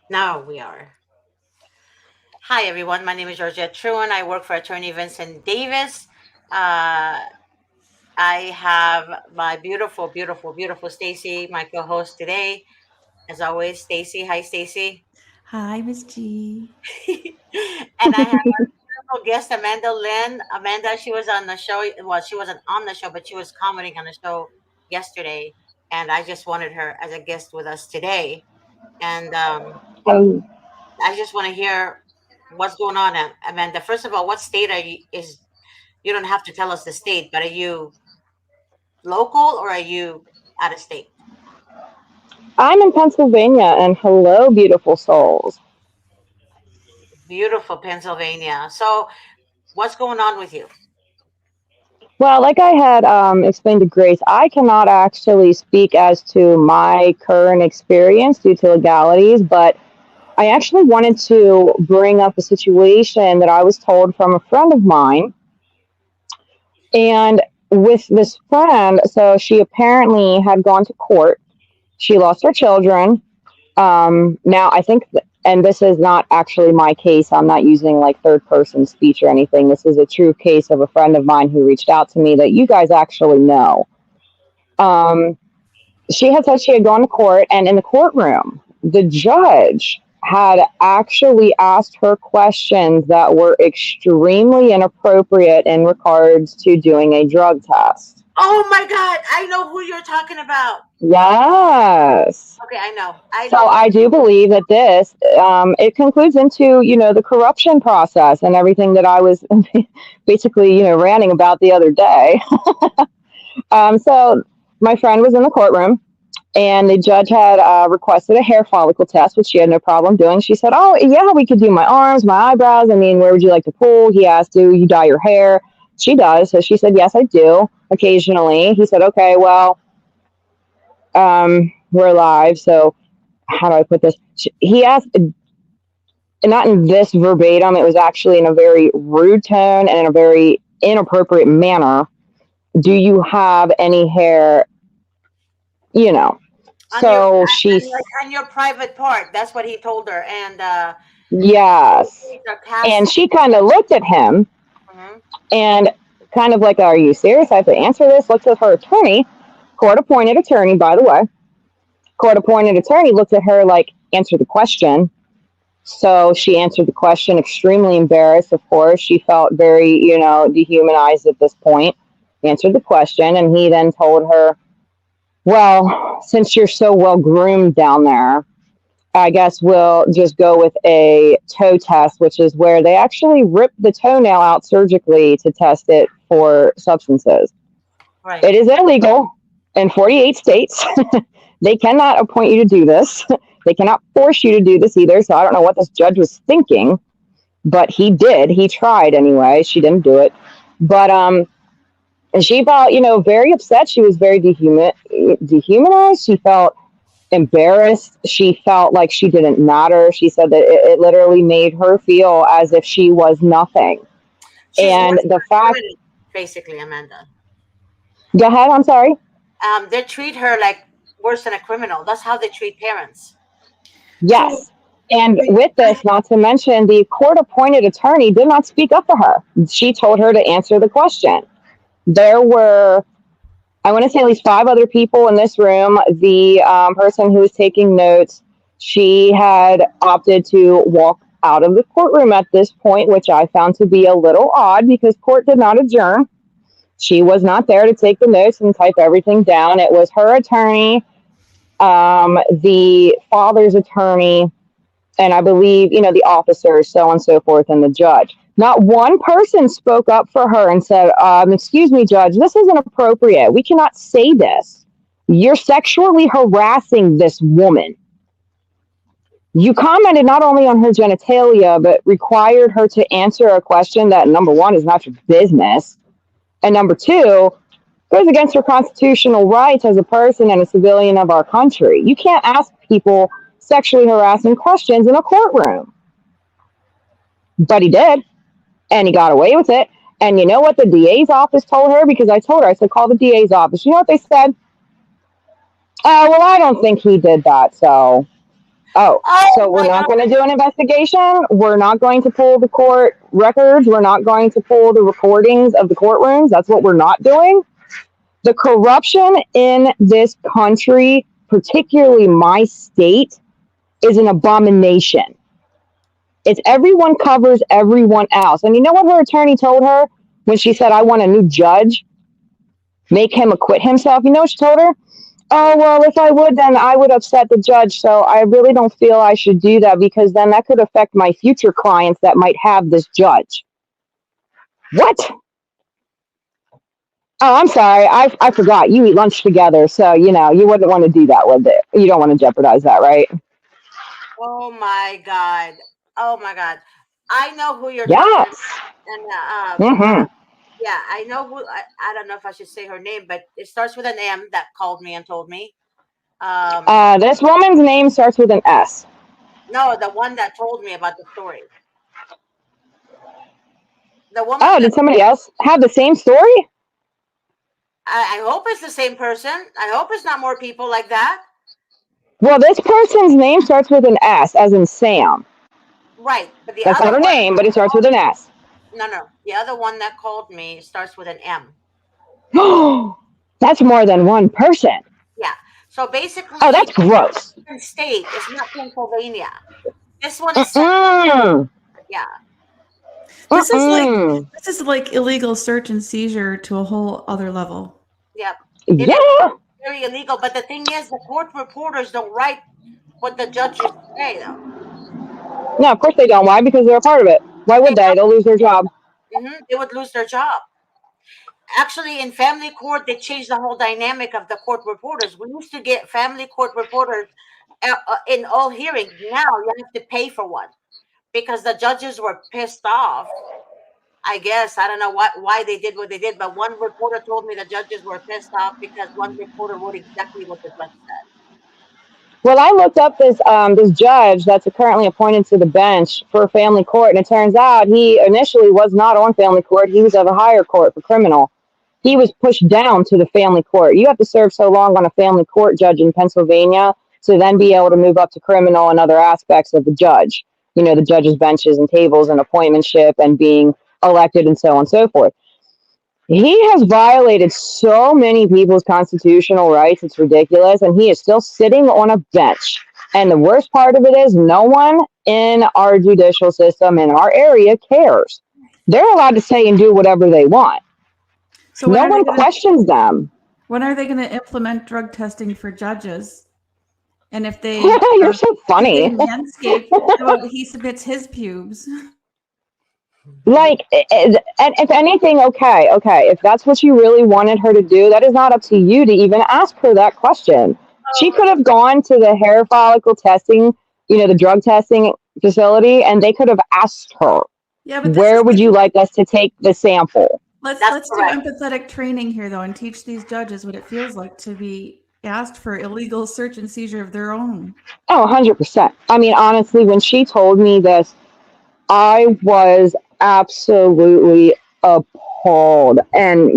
Now we are. Hi, everyone. My name is Georgette Truan. I work for attorney Vincent Davis. Uh, I have my beautiful, beautiful, beautiful Stacy, my co-host today. As always, Stacy. Hi, Stacy. Hi, Miss G. And I have our beautiful guest, Amanda Lynn. Amanda, she was on the show. Well, she wasn't on the show, but she was commenting on the show yesterday. And I just wanted her as a guest with us today. And Um, I just want to hear what's going on, Amanda. First of all, what state are you? Is you don't have to tell us the state, but are you local or are you out of state? I'm in Pennsylvania, and hello, beautiful souls. Beautiful Pennsylvania. So, what's going on with you? Well, like I had explained to Grace, I cannot actually speak as to my current experience due to legalities, but I actually wanted to bring up a situation that I was told from a friend of mine. And with this friend, so she apparently had gone to court. She lost her children. Now, I think, and this is not actually my case, I'm not using like third person speech or anything. This is a true case of a friend of mine who reached out to me that you guys actually know. Um, she had said she had gone to court, and in the courtroom, the judge had actually asked her questions that were extremely inappropriate in regards to doing a drug test. Oh my God, I know who you're talking about. Yes. Okay, I know. I So know. I do believe that this it concludes into the corruption process and everything that I was basically ranting about the other day. So my friend was in the courtroom and the judge had requested a hair follicle test, which she had no problem doing. She said, "Oh yeah, we could do my arms, my eyebrows. I mean, where would you like to pull?" He asked, "Do you dye your hair?" She does, so she said, "Yes, I do occasionally." He said, "Okay, well, we're live, so." How do I put this? He asked, not in this verbatim, it was actually in a very rude tone and in a very inappropriate manner. Do you have any hair? You know. On your So she's, like on your private part. That's what he told her, and yes. he's And sarcastic. she kind of looked at him Mhm. and kind of like, "Are you serious? I have to answer this?" Looked at her attorney, court appointed attorney, by the way. Court appointed attorney looked at her like, "Answer the question." So she answered the question, extremely embarrassed, of course. She felt very, dehumanized at this point. Answered the question, and he then told her, "Well, since you're so well groomed down there, I guess we'll just go with a toe test, which is where they actually rip the toenail out surgically to test it for substances. Right. It is illegal in 48 states. They cannot appoint you to do this. They cannot force you to do this either. So I don't know what this judge was thinking, but he did. He tried anyway. She didn't do it. But and she felt, very upset. She was very dehumanized. She felt embarrassed. She felt like she didn't matter. She said that it literally made her feel as if she was nothing. She's And worse the than a fact, criminal, basically, Amanda. go ahead. I'm sorry. They treat her like worse than a criminal. That's how they treat parents. So, Yes. And with this, not to mention, the court appointed attorney did not speak up for her. She told her to answer the question. There were, I want to say, at least five other people in this room. The person who was taking notes, she had opted to walk out of the courtroom at this point, which I found to be a little odd because court did not adjourn. She was not there to take the notes and type everything down. It was her attorney, the father's attorney, and I believe, the officers, so on and so forth, and the judge. Not one person spoke up for her and said, "Excuse me, judge, this isn't appropriate. We cannot say this. You're sexually harassing this woman." You commented not only on her genitalia, but required her to answer a question that, number one, is not your business, and number two, goes against her constitutional rights as a person and a civilian of our country. You can't ask people sexually harassing questions in a courtroom. But he did, and he got away with it. And you know what the DA's office told her? Because I told her, I said, "Call the DA's office." You know what they said? "Well, I don't think he did that, so." Oh, Oh so we're my not God. going to do an investigation. We're not going to pull the court records. We're not going to pull the recordings of the courtrooms. That's what we're not doing. The corruption in this country, particularly my state, is an abomination. It's everyone covers everyone else. And you know what her attorney told her when she said, I want a new judge, make him acquit himself? You know what she told her? Oh, well, if I would, then I would upset the judge. So I really don't feel I should do that because then that could affect my future clients that might have this judge. What? Oh, I'm sorry. I forgot. You eat lunch together. So, you wouldn't want to do that with it. You don't want to jeopardize that, right? Oh my God. Oh my God. I know who you're talking Yes. about. And Mm-hmm. yeah, I know who. I don't know if I should say her name, but it starts with an M that called me and told me. Um, This woman's name starts with an S. no, the one that told me about the story. The woman Oh, that did somebody else have the same story? I hope it's the same person. I hope it's not more people like that. Well, this person's name starts with an S, as in Sam. Right. But the That's other not her one, name, but it starts with an S. no, no. The other one that called me starts with an M. That's more than one person. Yeah. So Oh, basically, that's gross. different state. It's not Pennsylvania. This one is set. Mm-mm. Yeah. This is like Mm-mm. this is like illegal search and seizure to a whole other level. Yep. It is Yeah. very illegal. But the thing is, the court reporters don't write what the judges say, though. No, of course they don't. Why? Because they're a part of it. Why They would they? They'll lose their job. they would lose their job. Actually, in family court, they changed the whole dynamic of the court reporters. We used to get family court reporters in all hearings. Now you have to pay for one because the judges were pissed off. I guess I don't know why they did what they did, but one reporter told me the judges were pissed off because one reporter wrote exactly what the judge said. Well, I looked up this judge that's currently appointed to the bench for family court, and it turns out he initially was not on family court. He was at a higher court for criminal. He was pushed down to the family court. You have to serve so long on a family court judge in Pennsylvania to then be able to move up to criminal and other aspects of the judge. The judge's benches and tables and appointmentship and being elected and so on and so forth. He has violated so many people's constitutional rights. It's ridiculous. And he is still sitting on a bench. And the worst part of it is no one in our judicial system in our area cares. They're allowed to say and do whatever they want. So No one questions them. when are they going to implement drug testing for judges? And if they You're so funny. Manscaped, he submits his pubes. Like, and if anything, okay. If that's what you really wanted her to do, that is not up to you to even ask her that question. She could have gone to the hair follicle testing, the drug testing facility, and they could have asked her, Yeah, but where would you like us to take the sample? let's do empathetic training here though and teach these judges what it feels like to be asked for illegal search and seizure of their own. Oh, 100%. I mean, honestly, when she told me this, I was absolutely appalled. And,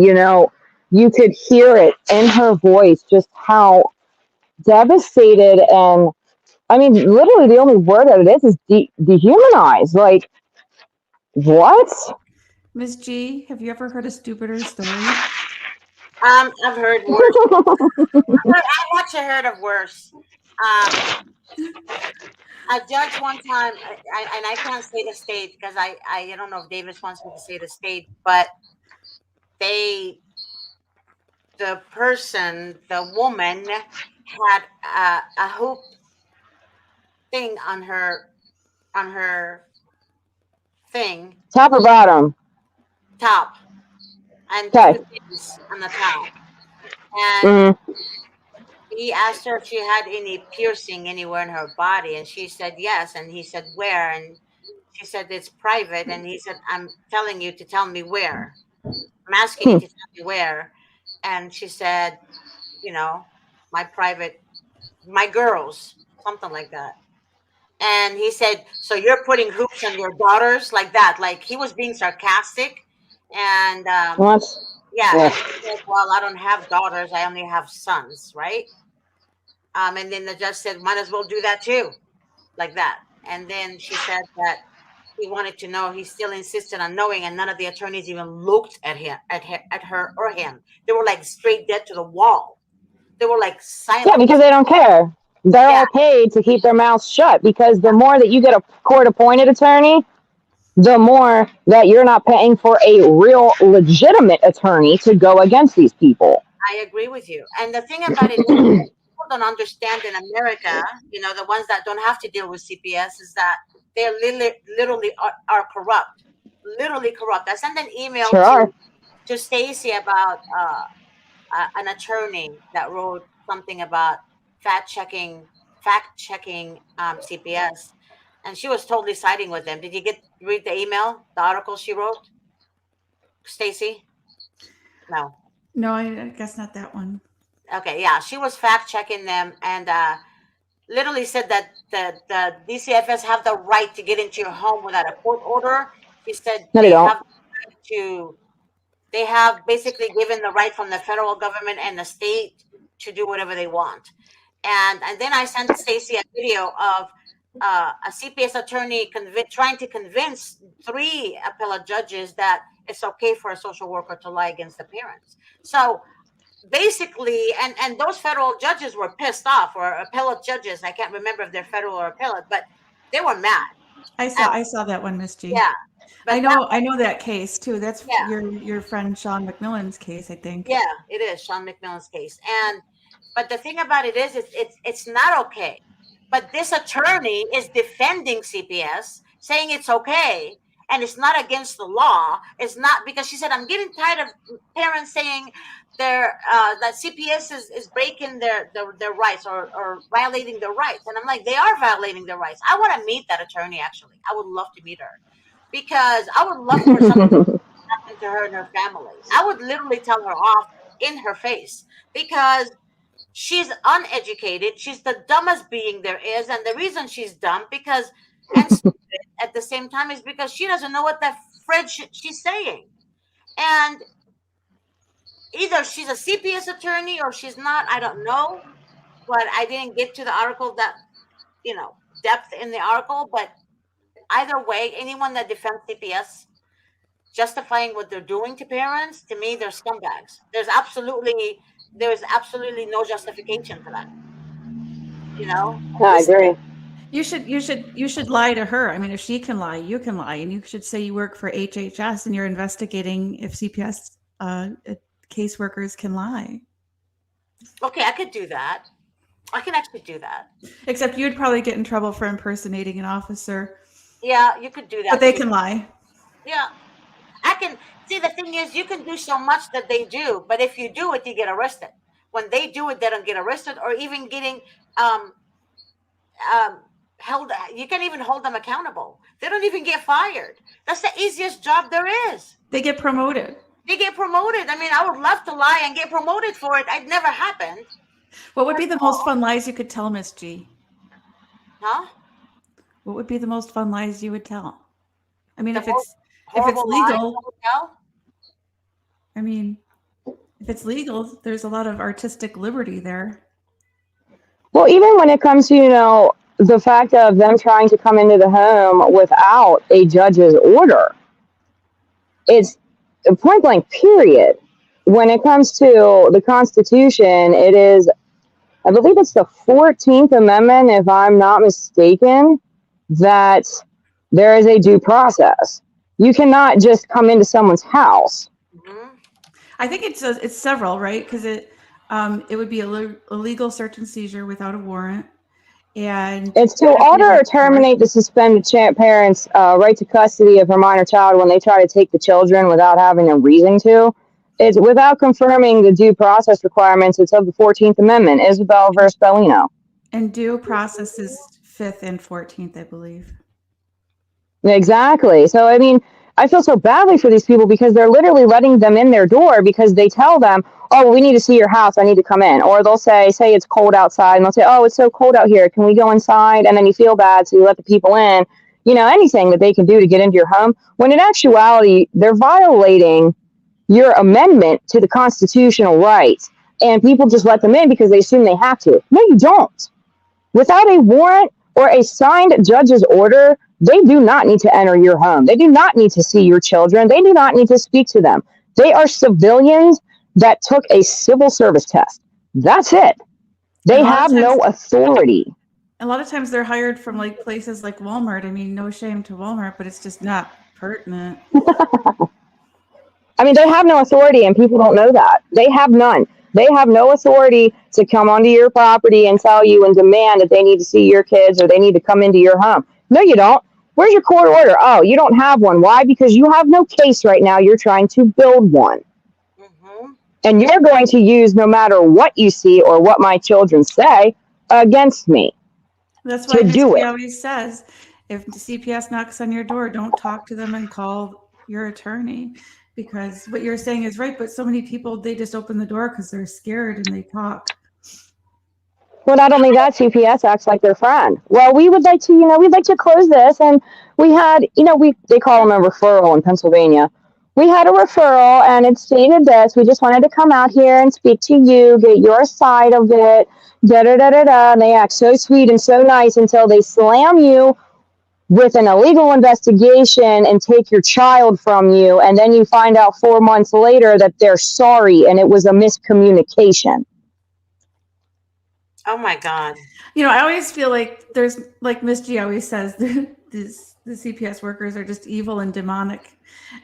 you could hear it in her voice just how devastated and, I mean, literally the only word that it is dehumanized. Like, what? Miss G, have you ever heard a stupider story? I've heard worse. I've actually heard of worse. A judge one time, and I can't say the state because I don't know if Davis wants me to say the state, but they the woman had a hoop thing on her thing Top or bottom? top and Okay. two things on the top, and Mm. he asked her if she had any piercing anywhere in her body, and she said yes, and he said where, and she said it's private, and he said I'm telling you to tell me where. I'm asking you Hmm. to tell me where, and she said, you know, my private, my girls, something like that. And he said, so you're putting hoops on your daughters like that? Like he was being sarcastic, and What? yeah, Yeah. and he said, well, I don't have daughters, I only have sons, right? And then the judge said, might as well do that too. like that. And then she said that he wanted to know. He still insisted on knowing, and none of the attorneys even looked at him, at her or him. They were like straight dead to the wall. They were like Yeah, silent. because they don't care. They're Yeah, all paid to keep their mouths shut because the more that you get a court appointed attorney, the more that you're not paying for a real legitimate attorney to go against these people. I agree with you. And the thing about it is, people don't understand in America, the ones that don't have to deal with CPS, is that they're literally are corrupt, literally corrupt. I sent an email Sure are. to Stacy about an attorney that wrote something about fact checking CPS, and she was totally siding with them. Did you read the email, the article she wrote, Stacy? No. No, I guess not that one. Okay, yeah, she was fact checking them, and literally said that the DCFS have the right to get into your home without a court order. She said No, they they don't. have the right to. They have basically given the right from the federal government and the state to do whatever they want. And then I sent Stacy a video of a CPS attorney trying to convince 3 appellate judges that it's okay for a social worker to lie against the parents. So basically, and those federal judges were pissed off, or appellate judges. I can't remember if they're federal or appellate, but they were mad. I saw that one, Miss G. Yeah, but I know that case too. That's yeah, your friend Sean McMillan's case, I think. yeah, it is Sean McMillan's case. And but the thing about it is, it's not okay. But this attorney is defending CPS, saying it's okay and it's not against the law. It's not, because she said, I'm getting tired of parents saying that CPS is breaking their rights, or violating their rights. And I'm like, they are violating their rights. I want to meet that attorney, actually. I would love to meet her, because I would love for something to happen to her and her family. I would literally tell her off in her face, because she's uneducated. She's the dumbest being there is. And the reason she's dumb and stupid at the same time is because she doesn't know what the fridge she's saying. And either she's a CPS attorney or she's not. I don't know. But I didn't get to the article depth in the article. But either way, anyone that defends CPS justifying what they're doing to parents, to me, they're scumbags. There's absolutely no justification for that. I agree. You should lie to her. I mean, if she can lie, you can lie, and you should say you work for HHS and you're investigating if CPS caseworkers can lie. Okay, I could do that. I can actually do that. Except you'd probably get in trouble for impersonating an officer. Yeah, you could do that. But they can lie. Yeah, I can. See, the thing is, you can do so much that they do, but if you do it, you get arrested. When they do it, they don't get arrested, or even getting held. You can't even hold them accountable. They don't even get fired. That's the easiest job there is. They get promoted. They get promoted. I mean, I would love to lie and get promoted for it. It never happened. What would be the most fun lies you could tell, Miss G? Huh? What would be the most fun lies you would tell? I mean, The if it's horrible lies legal, I would tell? I mean, if it's legal, there's a lot of artistic liberty there. Well, even when it comes to, the fact of them trying to come into the home without a judge's order, it's point blank, period. When it comes to the Constitution, it is, I believe it's the 14th Amendment, if I'm not mistaken, that there is a due process. You cannot just come into someone's house. Mm-hmm. I think it's several, right? Because it would be a illegal search and seizure without a warrant, and it's to order or terminate the suspended parent's right to custody of her minor child when they try to take the children without having a reason to. It's without confirming the due process requirements. It's of the 14th Amendment, Isabel versus Bellino. And due process is 5th and 14th, I believe. Exactly. So, I mean, I feel so badly for these people because they're literally letting them in their door because they tell them, oh, well, we need to see your house. I need to come in. Or they'll say it's cold outside. And they'll say, oh, it's so cold out here. Can we go inside? And then you feel bad. So you let the people in, anything that they can do to get into your home. When in actuality, they're violating your amendment to the constitutional rights. And people just let them in because they assume they have to. No, you don't. Without a warrant, or a signed judge's order, they do not need to enter your home. They do not need to see your children. They do not need to speak to them. They are civilians that took a civil service test. That's it. And They have no authority. a lot of times they're hired from like places like Walmart. I mean, no shame to Walmart, but it's just not pertinent. I mean, they have no authority, and people don't know that. They have none. They have no authority to come onto your property and tell you and demand that they need to see your kids or they need to come into your home. No, you don't. Where's your court order? Oh, you don't have one. Why? Because you have no case right now. You're trying to build one. Mm-hmm. And you're going to use no matter what you see or what my children say against me. That's why to do history it. always says, if the CPS knocks on your door, don't talk to them and call your attorney, because what you're saying is right. But so many people, they just open the door because they're scared and they talk. Well, not only that, CPS acts like their friend. Well, we would like to, we'd like to close this. And we had, they call them a referral in Pennsylvania. We had a referral and it stated this. We just wanted to come out here and speak to you, get your side of it, da da da da da. And they act so sweet and so nice until they slam you with an illegal investigation and take your child from you. And then you find out 4 months later that they're sorry and it was a miscommunication. Oh my God. I always feel like there's, like Miss G always says, the CPS workers are just evil and demonic.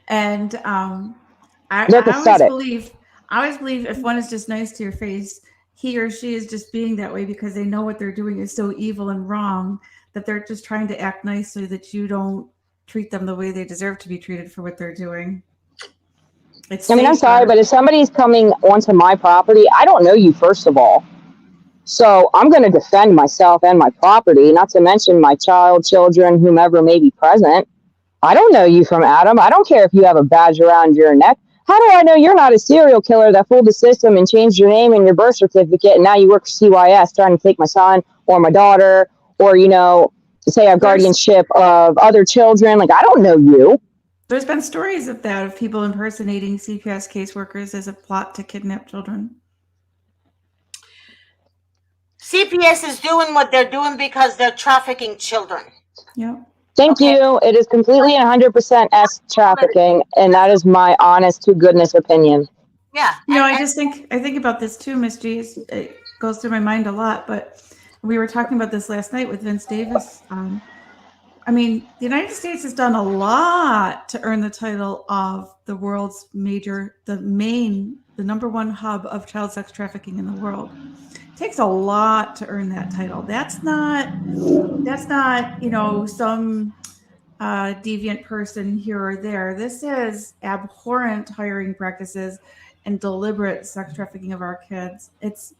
And I always believe if one is just nice to your face, he or she is just being that way because they know what they're doing is so evil and wrong that they're just trying to act nice so that you don't treat them the way they deserve to be treated for what they're doing. I'm sorry, but if somebody's coming onto my property, I don't know you, first of all. So I'm going to defend myself and my property, not to mention my children, whomever may be present. I don't know you from Adam. I don't care if you have a badge around your neck. How do I know you're not a serial killer that fooled the system and changed your name and your birth certificate and now you work for CYS trying to take my son or my daughter or, say I have guardianship of other children? Like, I don't know you. There's been stories of that, of people impersonating CPS caseworkers as a plot to kidnap children. CPS is doing what they're doing because they're trafficking children. Yeah. Thank you. It is completely 100% S trafficking, and that is my honest to goodness opinion. Yeah. I think about this too, Miss G. It goes through my mind a lot, but we were talking about this last night with Vince Davis. The United States has done a lot to earn the title of the world's the number one hub of child sex trafficking in the world. It takes a lot to earn that title. That's not some deviant person here or there. This is abhorrent hiring practices and deliberate sex trafficking of our kids. It's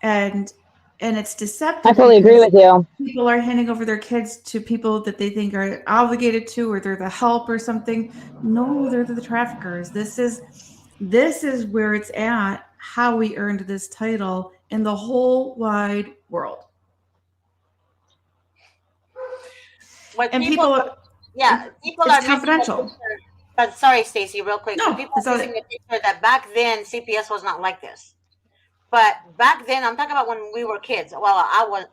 deceptive. I fully agree with you. People are handing over their kids to people that they think are obligated to, or they're the help or something. No, they're the traffickers. This is where it's at, how we earned this title in the whole wide world. People are confidential. But sorry, Stacy, real quick. No, people are using the picture that back then CPS was not like this. But back then, I'm talking about when we were kids. Well,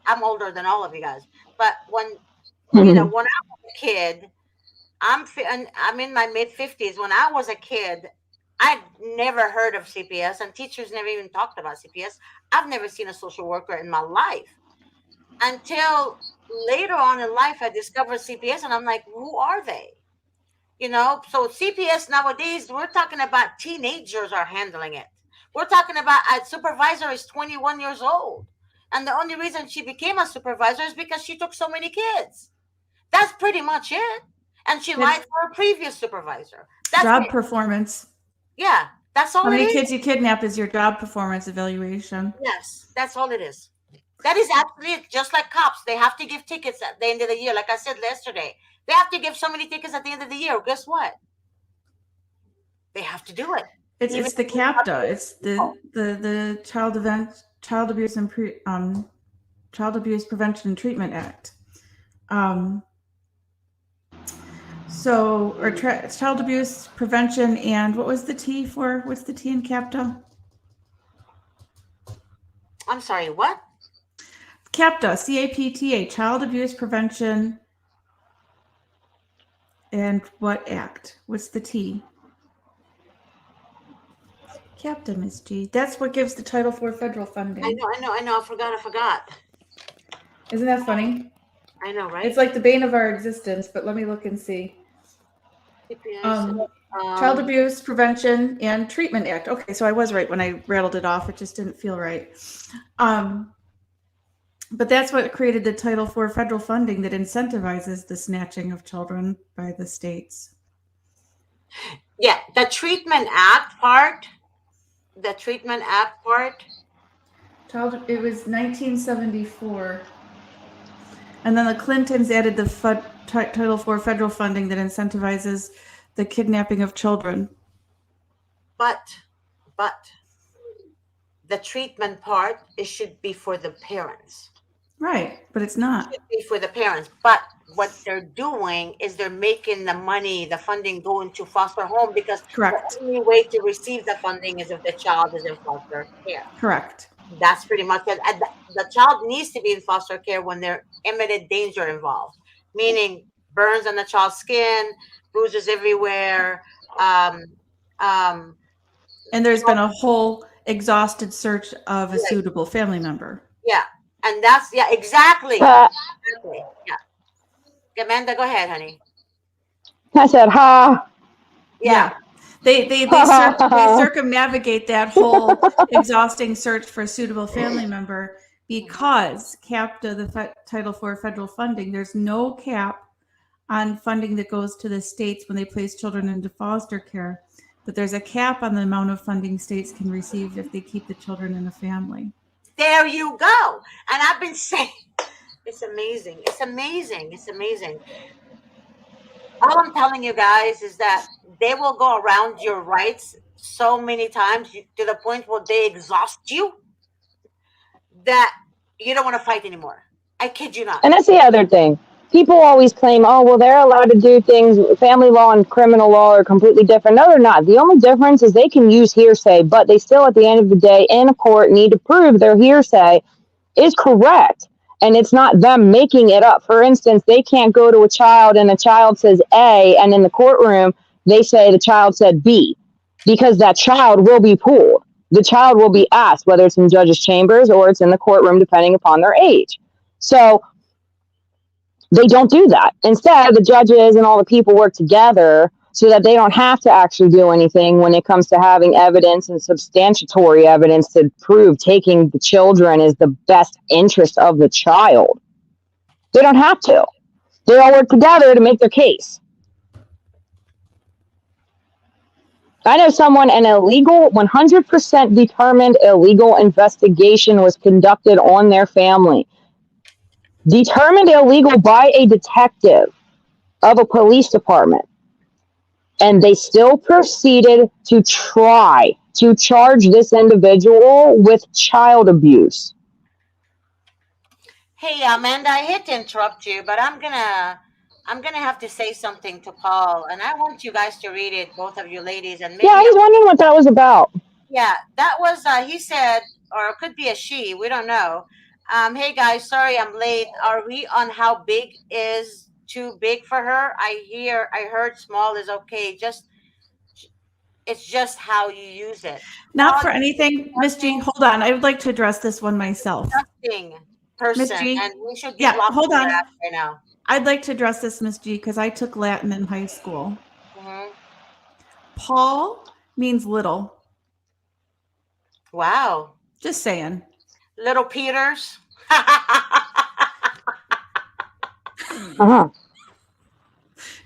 I'm older than all of you guys. But when when I was a kid, I'm in my mid 50s. When I was a kid, I'd never heard of CPS, and teachers never even talked about CPS. I've never seen a social worker in my life until later on in life. I discovered CPS, and I'm like, who are they? So CPS nowadays, we're talking about teenagers are handling it. We're talking about a supervisor is 21 years old. And the only reason she became a supervisor is because she took so many kids. That's pretty much it. And she lied for a previous supervisor. That's job performance. Yeah, that's all it is. How many kids you kidnap is your job performance evaluation. Yes, that's all it is. That is actually just like cops. They have to give tickets at the end of the year. Like I said yesterday, they have to give so many tickets at the end of the year. Guess what? They have to do it. It's the CAPTA. It's the Child Abuse Prevention and Treatment Act. Child abuse prevention, and what was the T for? What's the T in CAPTA? I'm sorry, what? CAPTA, C-A-P-T-A, Child Abuse Prevention. And what act? What's the T? CAPTA, Miss G. That's what gives the Title IV federal funding. I know. I forgot. Isn't that funny? I know, right? It's like the bane of our existence, but let me look and see. CPS, Child Abuse Prevention and Treatment Act. Okay, so I was right when I rattled it off. It just didn't feel right. But that's what created the Title IV federal funding that incentivizes the snatching of children by the states. Yeah, the Treatment Act part. The Treatment Act part. It was 1974. And then the Clintons added the Title IV federal funding that incentivizes the kidnapping of children. But the treatment part, it should be for the parents. Right, but it's not. It should be for the parents. But what they're doing is they're making the money, the funding go into foster home because Correct. the only way to receive the funding is if the child is in foster care. Correct. That's pretty much it. And the child needs to be in foster care when there's imminent danger involved, meaning burns on the child's skin, bruises everywhere. And there's been a whole exhausted search of a suitable family member. Yeah. And that's, yeah, exactly. Exactly. Yeah. Amanda, go ahead, honey. I said, ha. Yeah. They circumnavigate that whole exhausting search for a suitable family member because CAPTA, the Title IV federal funding, there's no cap on funding that goes to the states when they place children into foster care, but there's a cap on the amount of funding states can receive if they keep the children in a family. There you go. And I've been saying, it's amazing. It's amazing. It's amazing. All I'm telling you guys is that they will go around your rights so many times to the point where they exhaust you that you don't want to fight anymore. I kid you not. And that's the other thing. People always claim, oh, well, they're allowed to do things. Family law and criminal law are completely different. No, they're not. The only difference is they can use hearsay, but they still, at the end of the day, in a court, need to prove their hearsay is correct. And it's not them making it up. For instance, they can't go to a child and a child says A, and in the courtroom, they say the child said B, because that child will be pulled. The child will be asked, whether it's in judge's chambers or it's in the courtroom, depending upon their age. So they don't do that. Instead, the judges and all the people work together so that they don't have to actually do anything when it comes to having evidence and substantiatory evidence to prove taking the children is the best interest of the child. They don't have to. They all work together to make their case. I know someone, an illegal, 100% determined illegal investigation was conducted on their family. Determined illegal by a detective of a police department. And they still proceeded to try to charge this individual with child abuse. Hey, Amanda, I hate to interrupt you, but I'm gonna have to say something to Paul, and I want you guys to read it, both of you ladies, and maybe. Yeah, I was wondering what that was about. Yeah, that was he said, or it could be a she. We don't know. Hey guys, sorry I'm late. Are we on how big is too big for her? I heard small is okay. It's just how you use it. Not for anything, Miss G. Hold on, I would like to address this one myself. Disgusting person, and we should be hold on. Right now. I'd like to address this, Miss G, because I took Latin in high school. Mm-hmm. Paul means little. Wow. Just saying. Little Peters.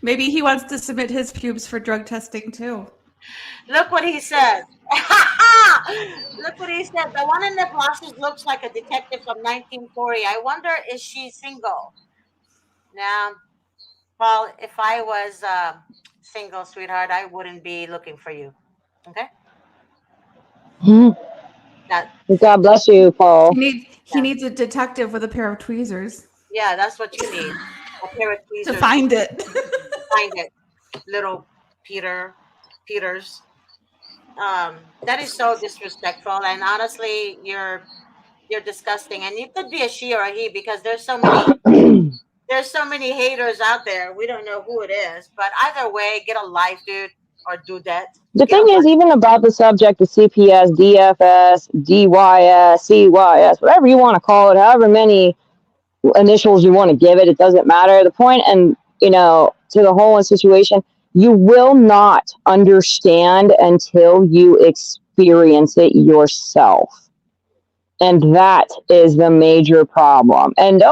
Maybe he wants to submit his pubes for drug testing too. Look what he said. Look what he said. The one in the glasses looks like a detective from 1940. I wonder, is she single? Now, Paul, if I was single, sweetheart, I wouldn't be looking for you. Okay? God bless you, Paul. He needs a detective with a pair of tweezers. Yeah, that's what you need. A pair of tweezers. To find it. Find it. Little Peters. That is so disrespectful. And honestly, you're you're disgusting, and you could be a she or a he because there's so many haters out there. We don't know who it is, but either way, get a life, dude, or do that. The Get a thing is, life. even about the subject of CPS, DFS, DYS, CYS, whatever you want to call it, however many initials you want to give it, it doesn't matter. The point, and to the whole situation, you will not understand until you experience it yourself. And that is the major problem. And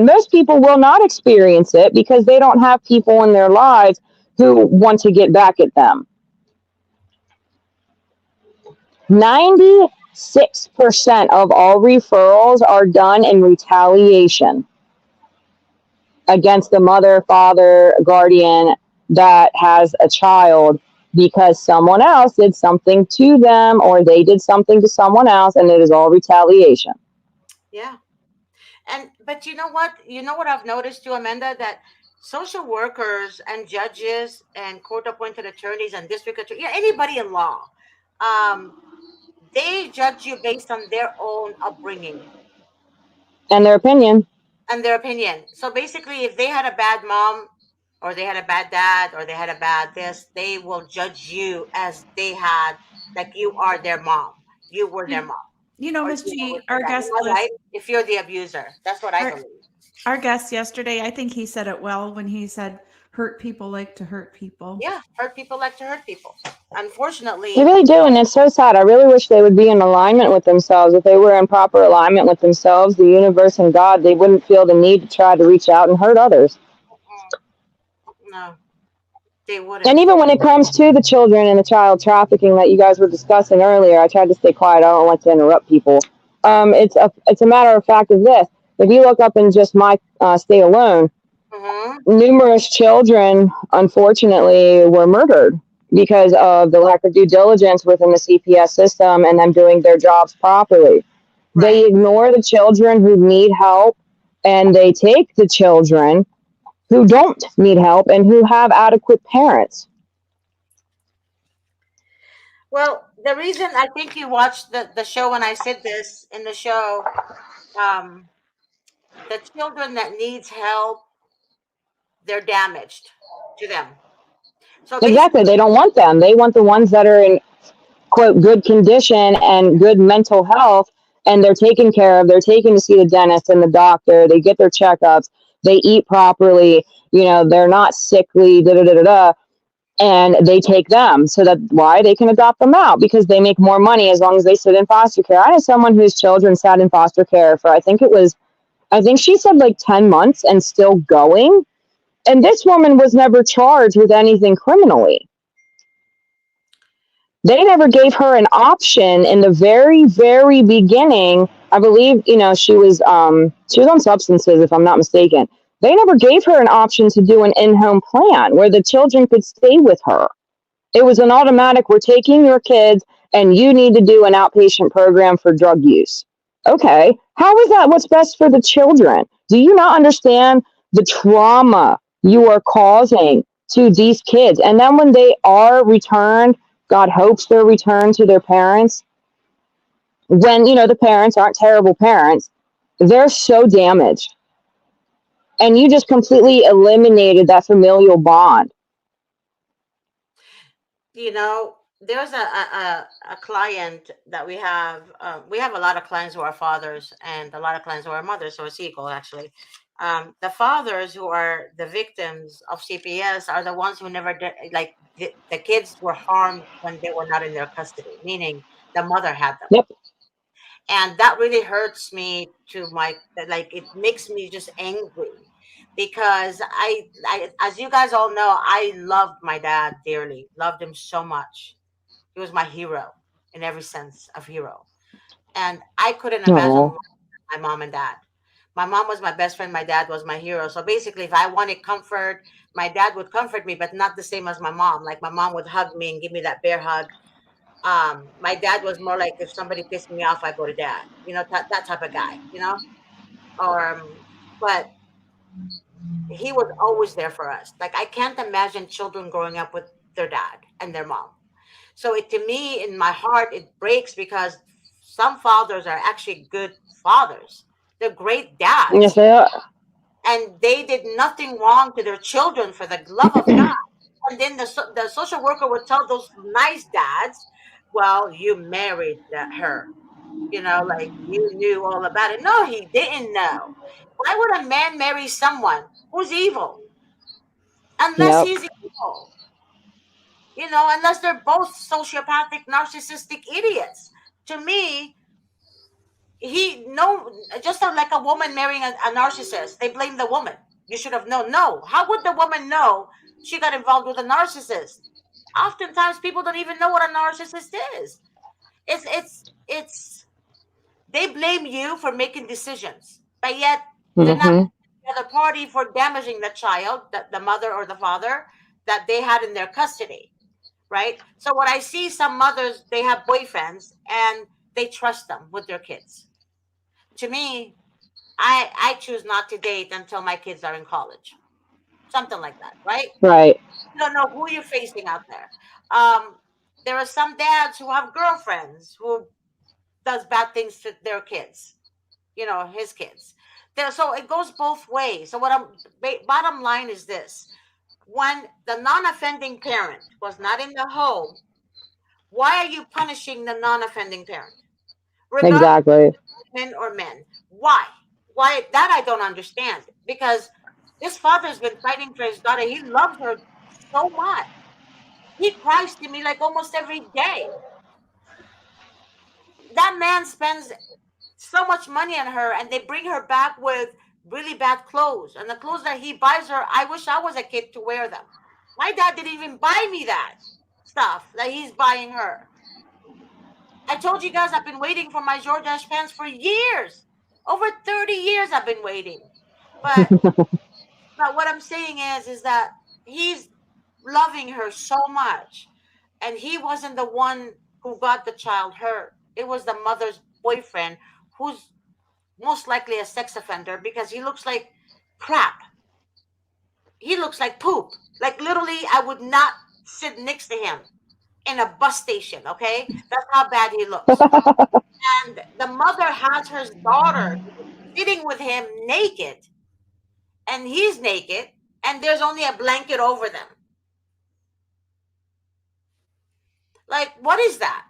most people will not experience it because they don't have people in their lives who want to get back at them. 96% of all referrals are done in retaliation against the mother, father, guardian that has a child because someone else did something to them or they did something to someone else, and it is all retaliation. Yeah. And but you know what? You know what I've noticed too, Amanda, that social workers and judges and court appointed attorneys and district attorneys, yeah, anybody in law, um, they judge you based on their own upbringing And their opinion. and their opinion. So basically, if they had a bad mom, or they had a bad dad, or they had a bad this, they will judge you as they had, like you are their mom. You were their You, mom, you know, or Miss you were G, their our dad. Am guest I was right? If you're the abuser, that's what I our believe. our guest yesterday. I think he said it well when he said, "Hurt people like to hurt people." Yeah, hurt people like to hurt people. They Unfortunately, really do, and it's so sad. I really wish they would be in alignment with themselves. If they were in proper alignment with themselves, the universe, and God, they wouldn't feel the need to try to reach out and hurt others. no, they And wouldn't. even when it comes to the children and the child trafficking that you guys were discussing earlier, I tried to stay quiet. I don't like to interrupt people. It's a matter of fact of this. If you look up in just my state alone, Mm-hmm. numerous children, unfortunately, were murdered because of the lack of due diligence within the CPS system and them doing their jobs properly. They Right. ignore the children who need help, and they take the children who don't need help and who have adequate parents. Well, the reason I think you watched the show when I said this in the show, um, the children that needs help, they're damaged to them. So Exactly. basically, They don't want them. They want the ones that are in, quote, good condition and good mental health, and they're taken care of. They're taken to see the dentist and the doctor. They get their checkups. They eat properly. They're not sickly, da da da da da. And they take them so that why they can adopt them out because they make more money as long as they sit in foster care. I had someone whose children sat in foster care for, I think she said like 10 months and still going. And this woman was never charged with anything criminally. They never gave her an option in the very, very beginning. I believe, she was on substances, if I'm not mistaken. They never gave her an option to do an in-home plan where the children could stay with her. It was an automatic, we're taking your kids and you need to do an outpatient program for drug use. Okay, how is that what's best for the children? Do you not understand the trauma you are causing to these kids? And then when they are returned, God hopes they're returned to their parents. When, the parents aren't terrible parents, they're so damaged. And you just completely eliminated that familial bond. there's a client that we have. We have a lot of clients who are fathers and a lot of clients who are mothers, so it's equal actually. The fathers who are the victims of CPS are the ones who never did, like the kids were harmed when they were not in their custody, meaning the mother had them. Yep. And that really hurts me to my, like, it makes me just angry because as you guys all know, I loved my dad dearly, loved him so much. He was my hero in every sense of hero. And I couldn't imagine Oh, my mom and dad. My mom was my best friend, my dad was my hero. So basically, if I wanted comfort, my dad would comfort me, but not the same as my mom. Like my mom would hug me and give me that bear hug. My dad was more like, if somebody pissed me off, I go to dad, that type of guy, or but he was always there for us. Like I can't imagine children growing up with their dad and their mom. So it, to me, in my heart, it breaks because some fathers are actually good fathers. They're great Yes, dads, they are. and they did nothing wrong to their children for the love of God. And then the social worker would tell those nice dads, "Well, you married her, like you knew all about it." No, he didn't know. Why would a man marry someone who's evil? Unless Yep. he's evil, unless they're both sociopathic, narcissistic idiots. To me, he no, just like a woman marrying a narcissist, they blame the woman. You should have known. No, how would the woman know she got involved with a narcissist? Oftentimes, people don't even know what a narcissist is. It's they blame you for making decisions, but yet they're not Hmm. the other party for damaging the child, the mother or the father that they had in their custody, right? So what I see, some mothers, they have boyfriends and they trust them with their kids. To me, I choose not to date until my kids are in college, something like that, right? Right. You don't know who you're facing out there. Um, there are some dads who have girlfriends who does bad things to their kids, his kids. So it goes both ways. So bottom line is this: when the non-offending parent was not in the home, why are you punishing the non-offending parent, regardless Exactly. of men or men? Why? Why that I don't understand. Because this father's been fighting for his daughter. He loves her so much. He cries to me like almost every day. That man spends so much money on her, and they bring her back with really bad clothes. And the clothes that he buys her, I wish I was a kid to wear them. My dad didn't even buy me that stuff that he's buying her. I told you guys I've been waiting for my George pants for years. Over 30 years I've been waiting. But what I'm saying is that he's loving her so much, and he wasn't the one who got the child hurt. It was the mother's boyfriend, who's most likely a sex offender, because he looks like crap. He looks like poop. Like literally, I would not sit next to him in a bus station. Okay, that's how bad he looks. And the mother has her daughter sitting with him naked, and he's naked, and there's only a blanket over them. Like, what is that?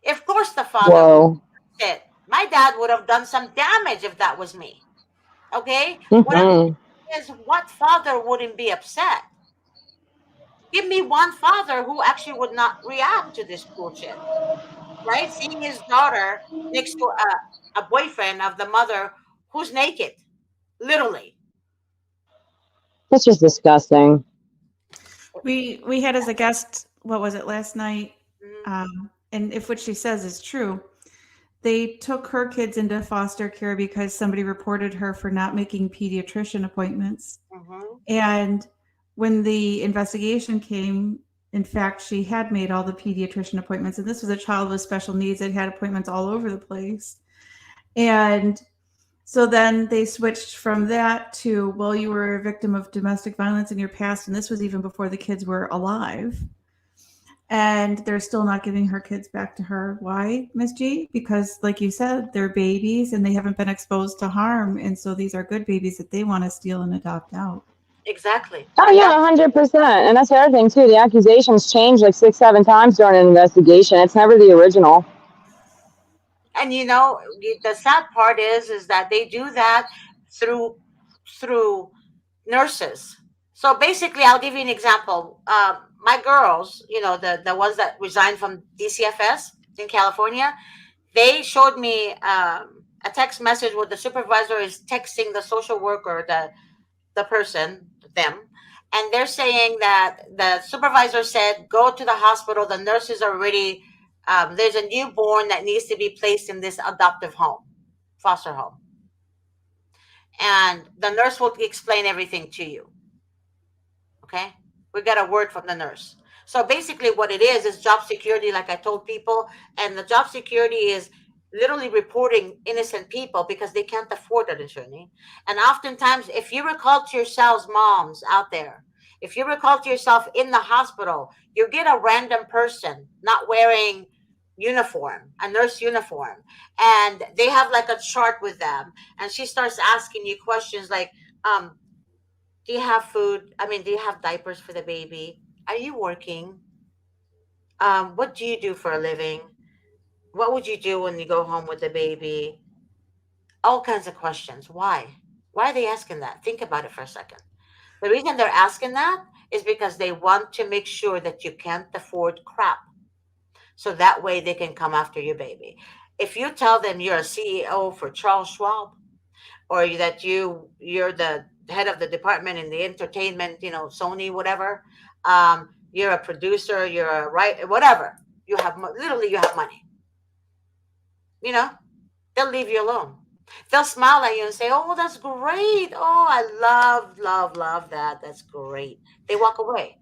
Of course, the father would Whoa. sit. My dad would have done some damage if that was me. Okay, what I'm Hmm. saying is, what father wouldn't be upset? Give me one father who actually would not react to this bullshit, right? Seeing his daughter next to a boyfriend of the mother who's naked, literally. That's just disgusting. We had as a guest, what was it, last night? Mhm, And if what she says is true, they took her kids into foster care because somebody reported her for not making pediatrician appointments. mhm. And when the investigation came, in fact, she had made all the pediatrician appointments. And this was a child with special needs that had appointments all over the place. And so then they switched from that to, well, you were a victim of domestic violence in your past. And this was even before the kids were alive. And they're still not giving her kids back to her. Why, Miss G? Because, like you said, they're babies and they haven't been exposed to harm. And so these are good babies that they want to steal and adopt out. Exactly, Oh and yeah, that's 100%. And that's the other thing too. The accusations change like 6, 7 times during an investigation. It's never the original. and the sad part is that they do that through through nurses. So basically, I'll give you an example. My girls, the ones that resigned from DCFS in California, they showed me a text message where the supervisor is texting the social worker, the person, them, and they're saying that the supervisor said, "Go to the hospital. The nurses are already. There's a newborn that needs to be placed in this adoptive home, foster home, and the nurse will explain everything to you." Okay, we got a word from the nurse. So basically what it is job security, like I told people. And the job security is literally reporting innocent people because they can't afford an attorney. And oftentimes, if you recall to yourselves, moms out there, if you recall to yourself in the hospital, you get a random person not wearing uniform, a nurse uniform, and they have like a chart with them, and she starts asking you questions like, do you have food? I mean, do you have diapers for the baby? Are you working? What do you do for a living? What would you do when you go home with the baby? All kinds of questions. Why? Why are they asking that? Think about it for a second. The reason they're asking that is because they want to make sure that you can't afford crap. So that way they can come after your baby. If you tell them you're a CEO for Charles Schwab, or that you're the head of the department in the entertainment, Sony, whatever, you're a producer, you're a right, whatever, you have literally, you have money, you know, they'll leave you alone. They'll smile at you and say, "Oh, that's great. Oh, I love, love, love that. That's great." They walk away.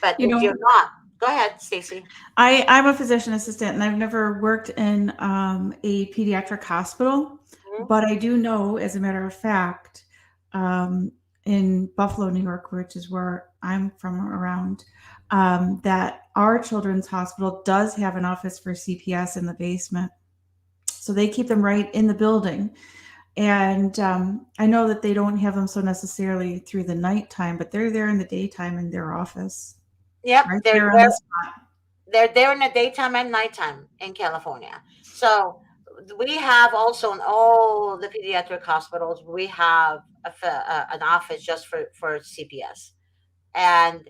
But You if you're know, not, go ahead, Stacy. I'm a physician assistant and I've never worked in a pediatric hospital, Mhm. but I do know, as a matter of fact, um, in Buffalo, New York, which is where I'm from around, that our children's hospital does have an office for CPS in the basement. So they keep them right in the building. And I know that they don't have them so necessarily through the nighttime, but they're there in the daytime in their office, Yep, right they're there on there. the spot. They're there in the daytime and nighttime in California. So we have also in all the pediatric hospitals, we have an office just for CPS. And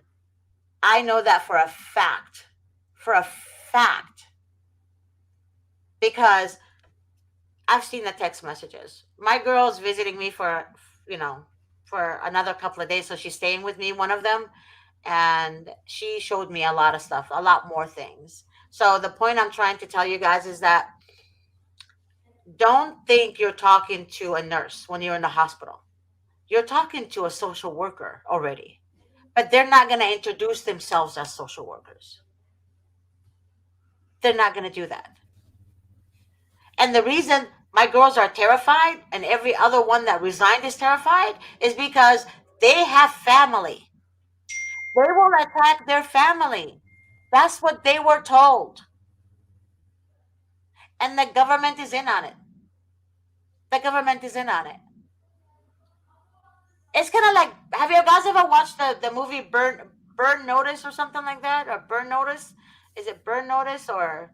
I know that for a fact, because I've seen the text messages. My girl's visiting me you know, for another couple of days. So she's staying with me, one of them. And she showed me a lot of stuff, a lot more things. So the point I'm trying to tell you guys is that don't think you're talking to a nurse when you're in the hospital. You're talking to a social worker already, but they're not going to introduce themselves as social workers. They're not going to do that. And the reason my girls are terrified and every other one that resigned is terrified is because they have family. They will attack their family. That's what they were told. And the government is in on it. The government is in on it. It's kind of like, have you guys ever watched the movie Burn Notice or something like that? Or Burn Notice? Is it Burn Notice? Or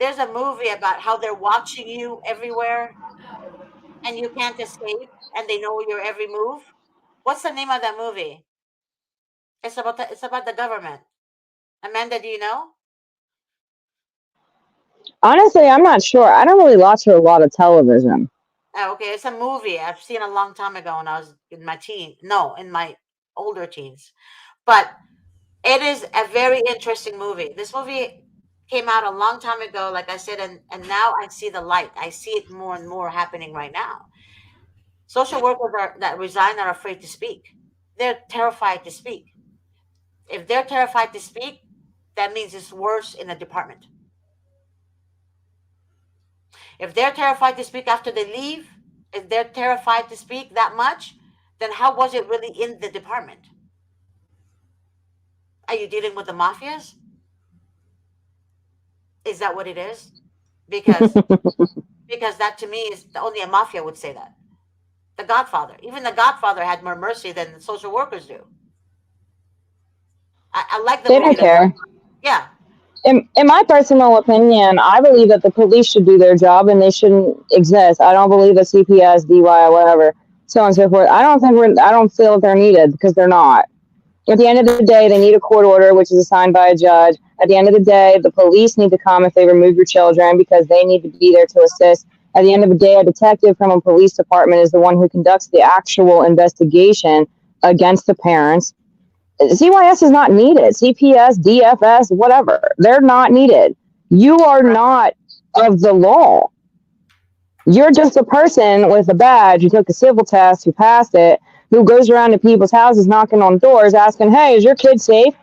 there's a movie about how they're watching you everywhere and you can't escape and they know your every move. What's the name of that movie? It's about the government. Amanda, do you know? Honestly, I'm not sure. I don't really watch a lot of television. Oh, okay, it's a movie I've seen a long time ago when I was in my in my older teens. But it is a very interesting movie. This movie came out a long time ago, like I said, and now I see the light. I see it more and more happening right now. Social workers that resign are afraid to speak. They're terrified to speak. If they're terrified to speak, that means it's worse in the department. If they're terrified to speak after they leave, if they're terrified to speak that much, then how was it really in the department? Are you dealing with the mafias? Is that what it is? Because that to me is only a mafia would say that. The Godfather, even the Godfather had more mercy than the social workers do. I like the They movie don't The Godfather. care. Yeah, In my personal opinion, I believe that the police should do their job and they shouldn't exist. I don't believe that CPS, DY, whatever, so on and so forth. I don't feel that they're needed because they're not. At the end of the day, they need a court order, which is assigned by a judge. At the end of the day, the police need to come if they remove your children because they need to be there to assist. At the end of the day, a detective from a police department is the one who conducts the actual investigation against the parents. CYS is not needed. CPS, DFS, whatever. They're not needed. You are not of the law. You're just a person with a badge who took a civil test, who passed it, who goes around to people's houses knocking on doors asking, "Hey, is your kid safe?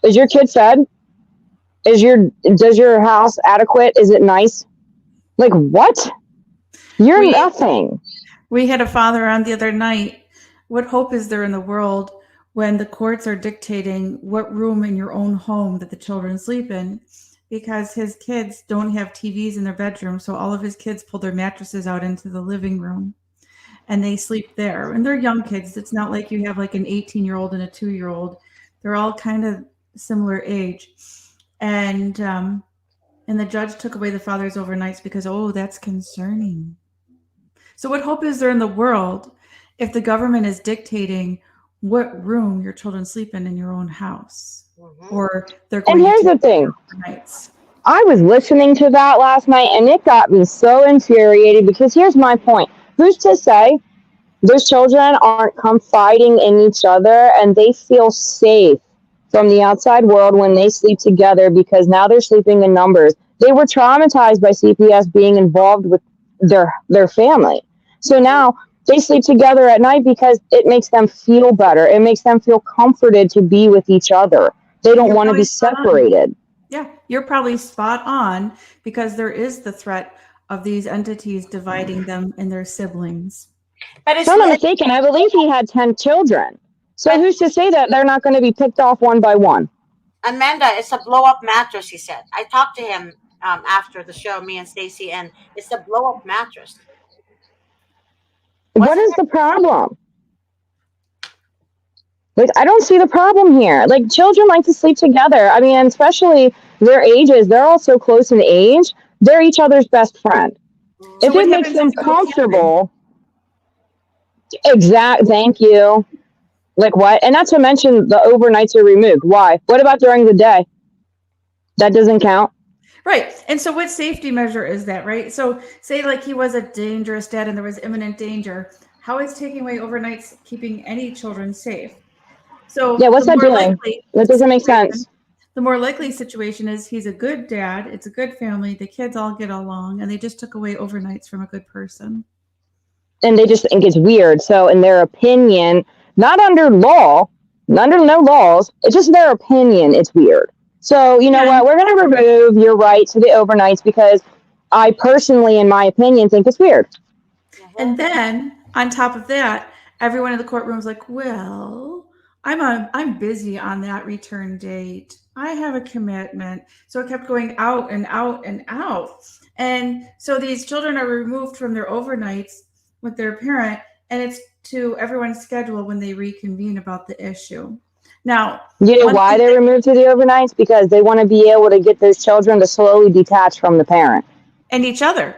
Is your kid fed? Does your house adequate? Is it nice?" Like, what? You're We nothing. we had a father on the other night. What hope is there in the world when the courts are dictating what room in your own home that the children sleep in? because his kids don't have TVs in their bedroom. So all of his kids pull their mattresses out into the living room and they sleep there. And they're young kids. It's not like you have like an 18-year-old and a 2-year-old. They're all kind of similar age. And the judge took away the father's overnights because, oh, that's concerning. So what hope is there in the world if the government is dictating what room your children sleep in your own house? Or they're going and here's the thing. overnights? I was listening to that last night, and it got me so infuriated because here's my point. Who's to say those children aren't confiding in each other and they feel safe from the outside world when they sleep together because now they're sleeping in numbers. They were traumatized by CPS being involved with their family. So now they sleep together at night because it makes them feel better. It makes them feel comforted to be with each other. They don't want to be separated. Yeah, you're probably spot on because there is the threat of these entities dividing them and their siblings. But if I'm not mistaken, I believe he had 10 children. So who's to say that they're not going to be picked off one by one? Amanda, it's a blow-up mattress, he said. I talked to him after the show, me and Stacy, and it's a blow-up mattress. What is the problem? Like, I don't see the problem here. Like, children like to sleep together. I mean, especially their ages, they're all so close in age. They're each other's best friend. So if it makes them comfortable, thank you. Like what? And not to mention the overnights are removed. Why? What about during the day? That doesn't count. Right. And so what safety measure is that, right? So say like he was a dangerous dad and there was imminent danger. How is taking away overnights keeping any children safe? So yeah, what's that doing? That doesn't make sense. The more likely situation is he's a good dad. It's a good family. The kids all get along and they just took away overnights from a good person. And they just think it's weird. So in their opinion, not under law, under no laws, it's just their opinion, it's weird. So, you know what? We're going to remove your right to the overnights because I personally, in my opinion, think it's weird. And then on top of that, everyone in the courtroom was like, well, I'm busy on that return date. I have a commitment. So it kept going out and out and out. And so these children are removed from their overnights with their parent, and it's to everyone's schedule when they reconvene about the issue. Now, you know why they're removed to the overnights? Because they want to be able to get those children to slowly detach from the parent. And each other.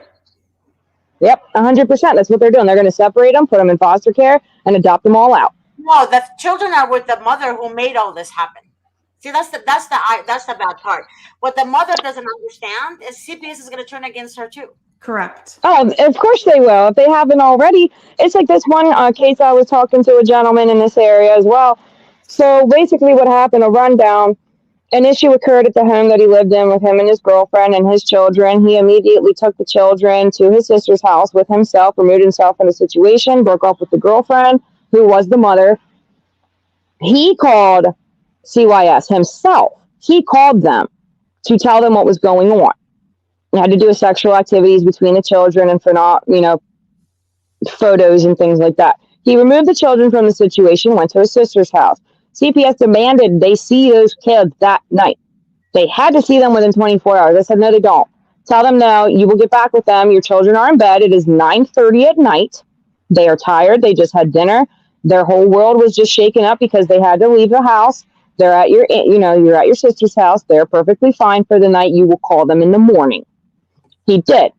Yep, 100%. That's what they're doing. They're going to separate them, put them in foster care, and adopt them all out. No, the children are with the mother who made all this happen. See, that's the bad part. What the mother doesn't understand is CPS is going to turn against her too. Correct. Oh, of course they will. If they haven't already. It's like this one case I was talking to a gentleman in this area as well. So basically what happened, a rundown, an issue occurred at the home that he lived in with him and his girlfriend and his children. He immediately took the children to his sister's house with himself, removed himself from the situation, broke up with the girlfriend, who was the mother. He called CYS himself. He called them to tell them what was going on. He had to do with sexual activities between the children and for not, photos and things like that. He removed the children from the situation, went to his sister's house. CPS demanded they see those kids that night. They had to see them within 24 hours. I said, no, they don't. Tell them, no, you will get back with them. Your children are in bed. It is 9:30 at night. They are tired. They just had dinner. Their whole world was just shaken up because they had to leave the house. They're at you're at your sister's house. They're perfectly fine for the night. You will call them in the morning. He did.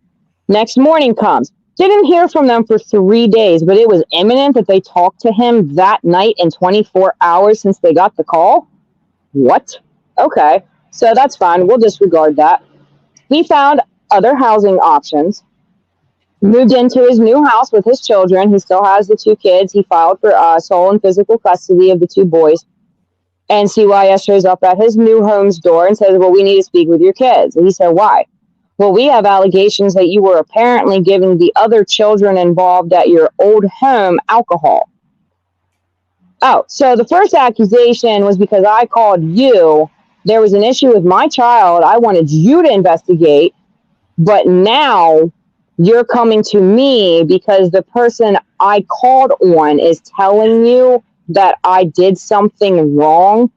Next morning comes. Didn't hear from them for 3 days, but it was imminent that they talked to him that night in 24 hours since they got the call. What? Okay. So that's fine. We'll disregard that. He found other housing options, moved into his new house with his children. He still has the 2 kids. He filed for sole and physical custody of the 2 boys. And CYS shows up at his new home's door and says, well, we need to speak with your kids. And he said, why? Well, we have allegations that you were apparently giving the other children involved at your old home alcohol. Oh, so the first accusation was because I called you. There was an issue with my child. I wanted you to investigate. But now you're coming to me because the person I called on is telling you that I did something wrong.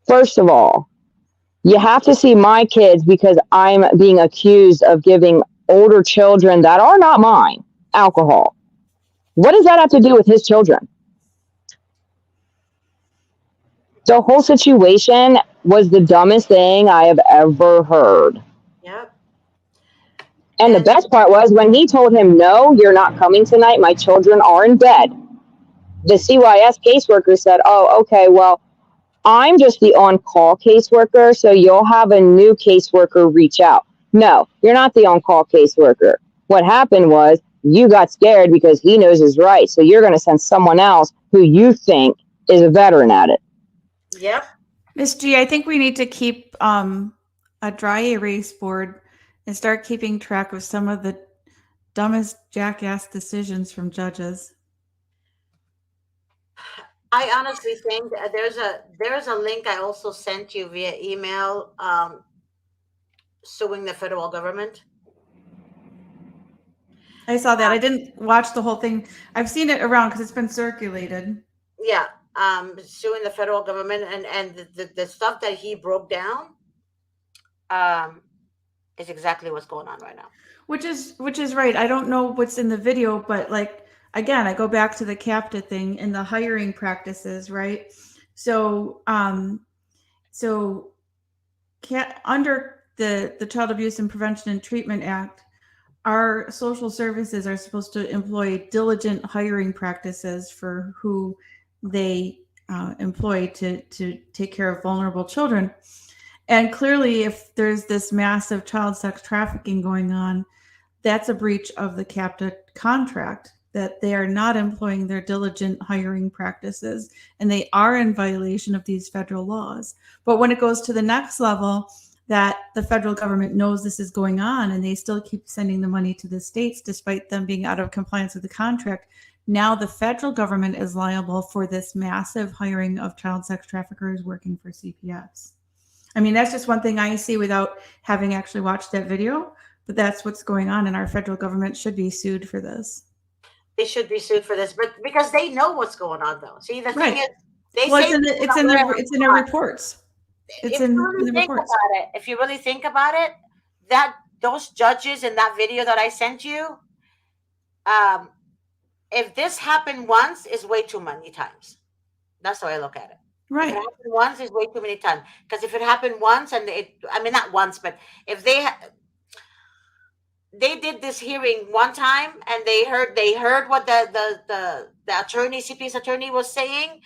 First of all, You have to see my kids because I'm being accused of giving older children that are not mine alcohol. What does that have to do with his children? The whole situation was the dumbest thing I have ever heard. Yep. And the And best part was when he told him, no, you're not coming tonight. My children are in bed. The CYS caseworker said, oh, okay, well, I'm just the on-call caseworker, so you'll have a new caseworker reach out. No, you're not the on-call caseworker. What happened was you got scared because he knows his rights, so you're going to send someone else who you think is a veteran at it. yep. Miss G, I think we need to keep a dry erase board and start keeping track of some of the dumbest jackass decisions from judges. I honestly think there's a link I also sent you via email, suing the federal government. I saw that. I didn't watch the whole thing. I've seen it around because it's been circulated. Yeah, suing the federal government, and the stuff that he broke down, is exactly what's going on right now. Which is right. I don't know what's in the video, but like again, I go back to the CAPTA thing and the hiring practices, right? So under the Child Abuse and Prevention and Treatment Act, our social services are supposed to employ diligent hiring practices for who they employ to take care of vulnerable children. And clearly, if there's this massive child sex trafficking going on, that's a breach of the CAPTA contract, that they are not employing their diligent hiring practices, and they are in violation of these federal laws. But when it goes to the next level, that the federal government knows this is going on and they still keep sending the money to the states despite them being out of compliance with the contract, now the federal government is liable for this massive hiring of child sex traffickers working for CPS. I mean, that's just one thing I see without having actually watched that video, but that's what's going on, and our federal government should be sued for this. They should be sued for this, but because they know what's going on, though. See, the thing is, they Well, say it's in their reports. It's if in you really the think reports. about it, if you really think about it, that those judges in that video that I sent you, if this happened once, is way too many times. That's the way I look at it. If Right. it happened once, is way too many times. Because if it happened once, and I mean, not once, but if they did this hearing one time and they heard what the attorney, CPS attorney, was saying,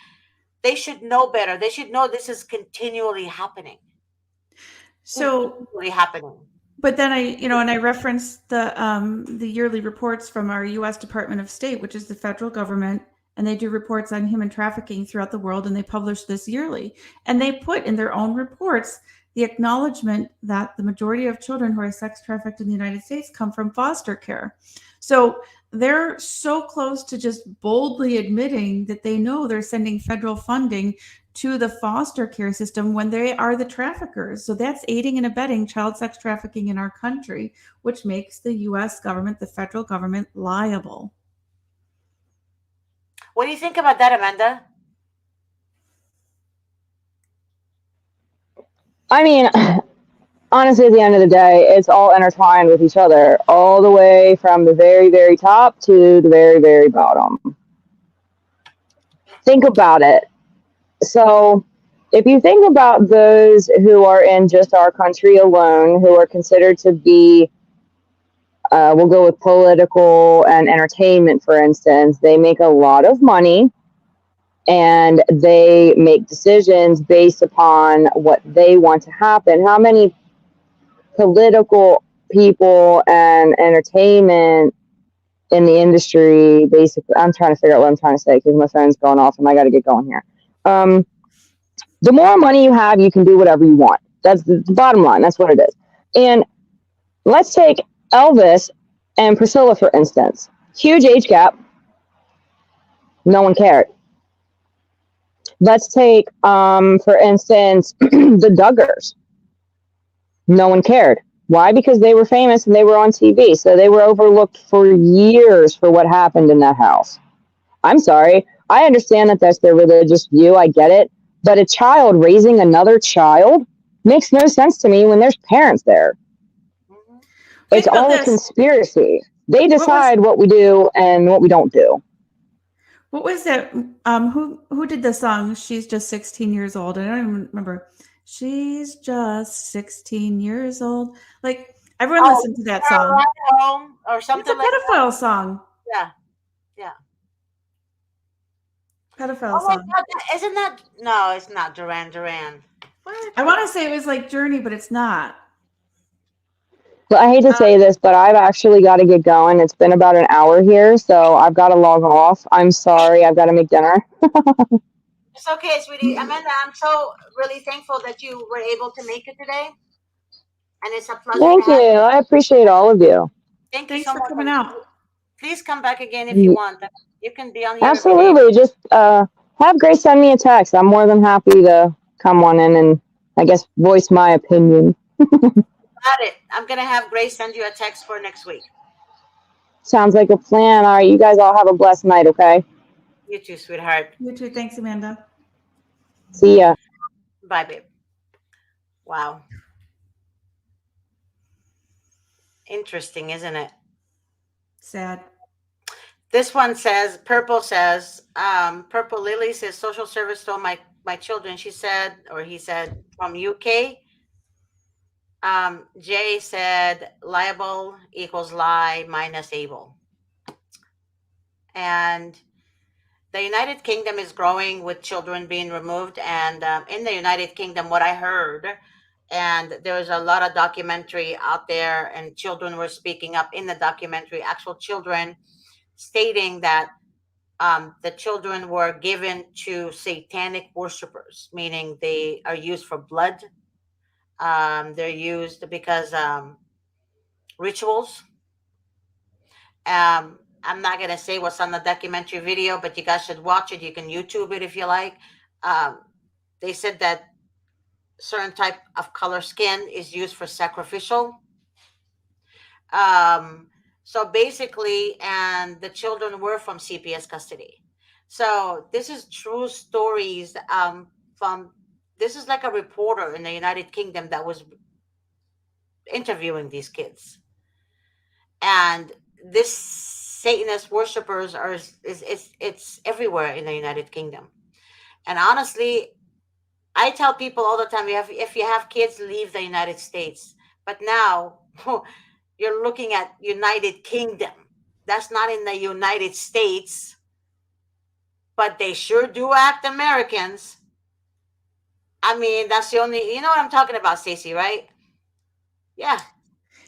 they should know better. They should know this is continually happening. So, Continually happening. but then I referenced the yearly reports from our U.S. Department of State, which is the federal government, and they do reports on human trafficking throughout the world, and they publish this yearly. And they put in their own reports the acknowledgement that the majority of children who are sex trafficked in the United States come from foster care. So they're so close to just boldly admitting that they know they're sending federal funding to the foster care system when they are the traffickers. So that's aiding and abetting child sex trafficking in our country, which makes the U.S. government, the federal government, liable. What do you think about that, Amanda? I mean, honestly, at the end of the day, it's all intertwined with each other, all the way from the very, very top to the very, very bottom. Think about it. So, if you think about those who are in just our country alone, who are considered to be, we'll go with political and entertainment, for instance, they make a lot of money and they make decisions based upon what they want to happen. How many political people and entertainment in the industry, basically, I'm trying to figure out what I'm trying to say because my phone's going off and I got to get going here. The more money you have, you can do whatever you want. That's the bottom line. That's what it is. And let's take Elvis and Priscilla, for instance. Huge age gap. No one cared. Let's take, for instance, the Duggars. No one cared. Why? Because they were famous and they were on TV. So they were overlooked for years for what happened in that house. I'm sorry. I understand that that's their religious view. I get it. But a child raising another child, makes no sense to me when there's parents there. Mhm. It's Think about all a this. conspiracy. They What was decide what we do and what we don't do. what was that? Who did the song? She's just 16 years old. I don't even remember. She's just 16 years old. Like everyone Oh, listened to that or song. ride home or It's a something like that. pedophile song. Yeah, yeah. Pedophile Oh my song. God, isn't that? No, it's not Duran Duran. What? I want to say it was like Journey, but it's not. But I hate to Uh, say this, but I've actually got to get going. It's been about an hour here, so I've got to log off. I'm sorry. I've got to make dinner. It's okay, sweetie. Amanda, I'm so really thankful that you were able to make it today, and it's a pleasure to Thank you. have you. I appreciate all of you. Thank you Thanks so for much, coming and out. please come back again if you want. You can be on here every day. Absolutely. Just have Grace send me a text. I'm more than happy to come on in and, I guess, voice my opinion. Got it. I'm gonna have Grace send you a text for next week. Sounds like a plan. All right. You guys all have a blessed night, okay? You too, sweetheart. You too. Thanks, Amanda. See ya. Bye, babe. Wow. Interesting, isn't it? Sad. This one says, Purple Lily says, social service told my children, she said, or he said, from UK. Jay said, liable equals lie minus able. And the United Kingdom is growing with children being removed. And in the United Kingdom, what I heard, and there was a lot of documentary out there, and children were speaking up in the documentary, actual children stating that the children were given to satanic worshipers, meaning they are used for blood. They're used because rituals. I'm not gonna say what's on the documentary video, but you guys should watch it. You can YouTube it if you like. Um, they said that certain type of color skin is used for sacrificial. Um, so basically, and the children were from CPS custody. So this is true stories from. This is like a reporter in the United Kingdom that was interviewing these kids, and this Satanist worshippers are it's everywhere in the United Kingdom. And honestly, I tell people all the time, if you have kids, leave the United States. But now you're looking at United Kingdom. That's not in the United States, but they sure do act Americans. I mean, that's the only, you know what I'm talking about, Stacey, right? Yeah.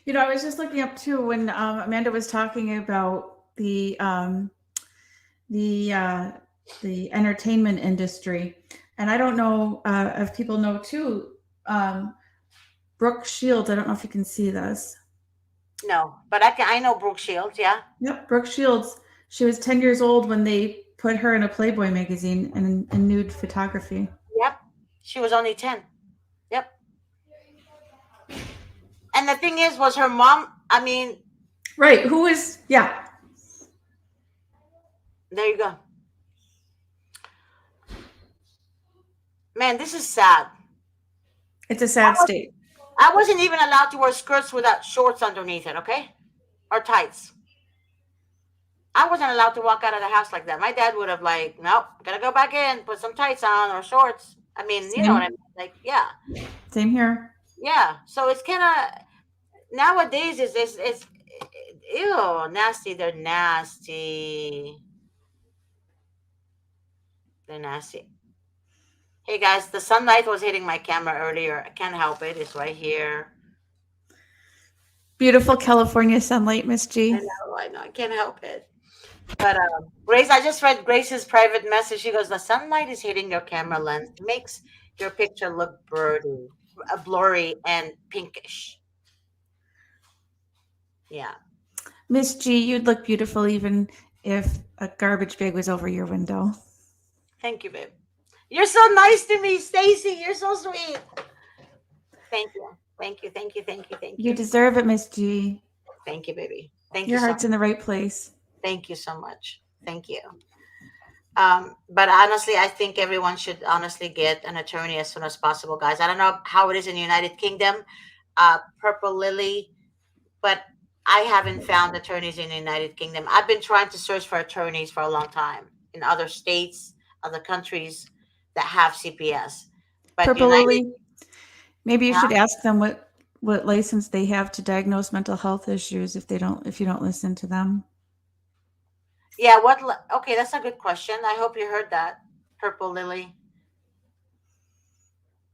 You know, I was just looking up too when Amanda was talking about the uh, the entertainment industry, and I don't know if people know too. Um, Brooke Shields. I don't know if you can see this. No, but I know Brooke Shields. Yeah. Yep, Brooke Shields. She was 10 years old when they put her in a Playboy magazine and in nude photography. Yep. She was only 10. Yep. And the thing is, was her mom, I mean, Right. Who is, yeah. there you go. Man, this is sad. It's a sad state. I wasn't even allowed to wear skirts without shorts underneath it, okay? Or tights. I wasn't allowed to walk out of the house like that. My dad would have like, nope, gotta go back in, put some tights on or shorts. I mean, you know what I Same, mean? Like, yeah, same here. yeah. So it's kind of nowadays it's ew nasty. They're nasty. They're nasty. Hey guys, the sunlight was hitting my camera earlier. I can't help it. It's right here. Beautiful California sunlight, Miss G. I know. I can't help it. But Grace, I just read Grace's private message. She goes, "The sunlight is hitting your camera lens. It makes your picture look blurry and pinkish." Yeah. Miss G, you'd look beautiful even if a garbage bag was over your window. Thank you, babe. You're so nice to me, Stacy. You're so sweet. Thank you. Thank you. Thank you. Thank you. Thank You you. deserve it, Miss G. Thank you, baby. Thank you Your so heart's much. in the right place. Thank you so much. Thank you. But honestly, I think everyone should honestly get an attorney as soon as possible, guys. I don't know how it is in the United Kingdom, Purple Lily, but I haven't found attorneys in the United Kingdom. I've been trying to search for attorneys for a long time in other states, other countries that have CPS. But Purple United, Lily, maybe you should huh? ask them what license they have to diagnose mental health issues if you don't listen to them. Yeah, okay, that's a good question. I hope you heard that, Purple Lily.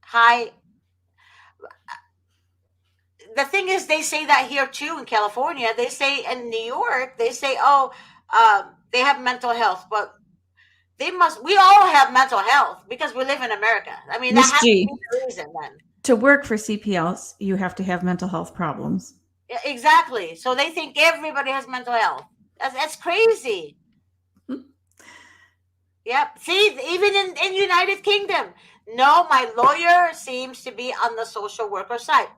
Hi. The thing is, they say that here too in California. They say in New York, they say, oh, they have mental health, but they must. We all have mental health because we live in America. I mean, that Miss has to be G, the reason then. to work for CPS, you have to have mental health problems. Yeah, exactly. So they think everybody has mental health. That's crazy. Yep. See, even in United Kingdom, no, my lawyer seems to be on the social worker side.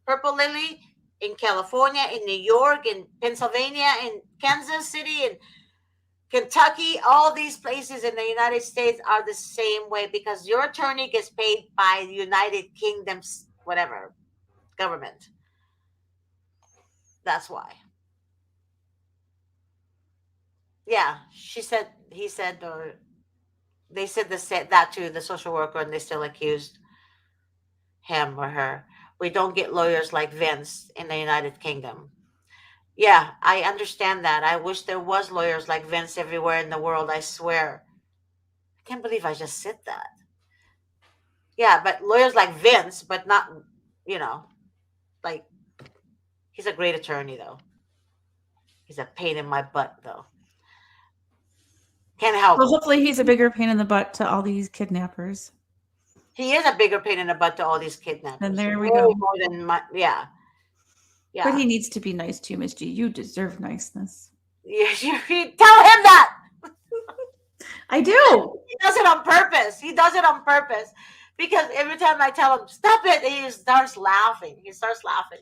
Purple Lily in California, in New York, in Pennsylvania, in Kansas City, in Kentucky, all these places in the United States are the same way because your attorney gets paid by the United Kingdom's whatever government. That's why. Yeah, she said, he said, or they said that to the social worker, and they still accused him or her. We don't get lawyers like Vince in the United Kingdom. Yeah, I understand that. I wish there was lawyers like Vince everywhere in the world. I swear. I can't believe I just said that. Yeah, but lawyers like Vince, but not, you know, like he's a great attorney though. He's a pain in my butt though. Can't help Well, him. hopefully he's a bigger pain in the butt to all these kidnappers. He is a bigger pain in the butt to all these Then kidnappers. there we Way go. more than my, yeah, But yeah. he needs to be nice to you, Miss G. You deserve niceness. You tell him that. I do. He does it on purpose. He does it on purpose because every time I tell him stop it, he starts laughing. He starts laughing.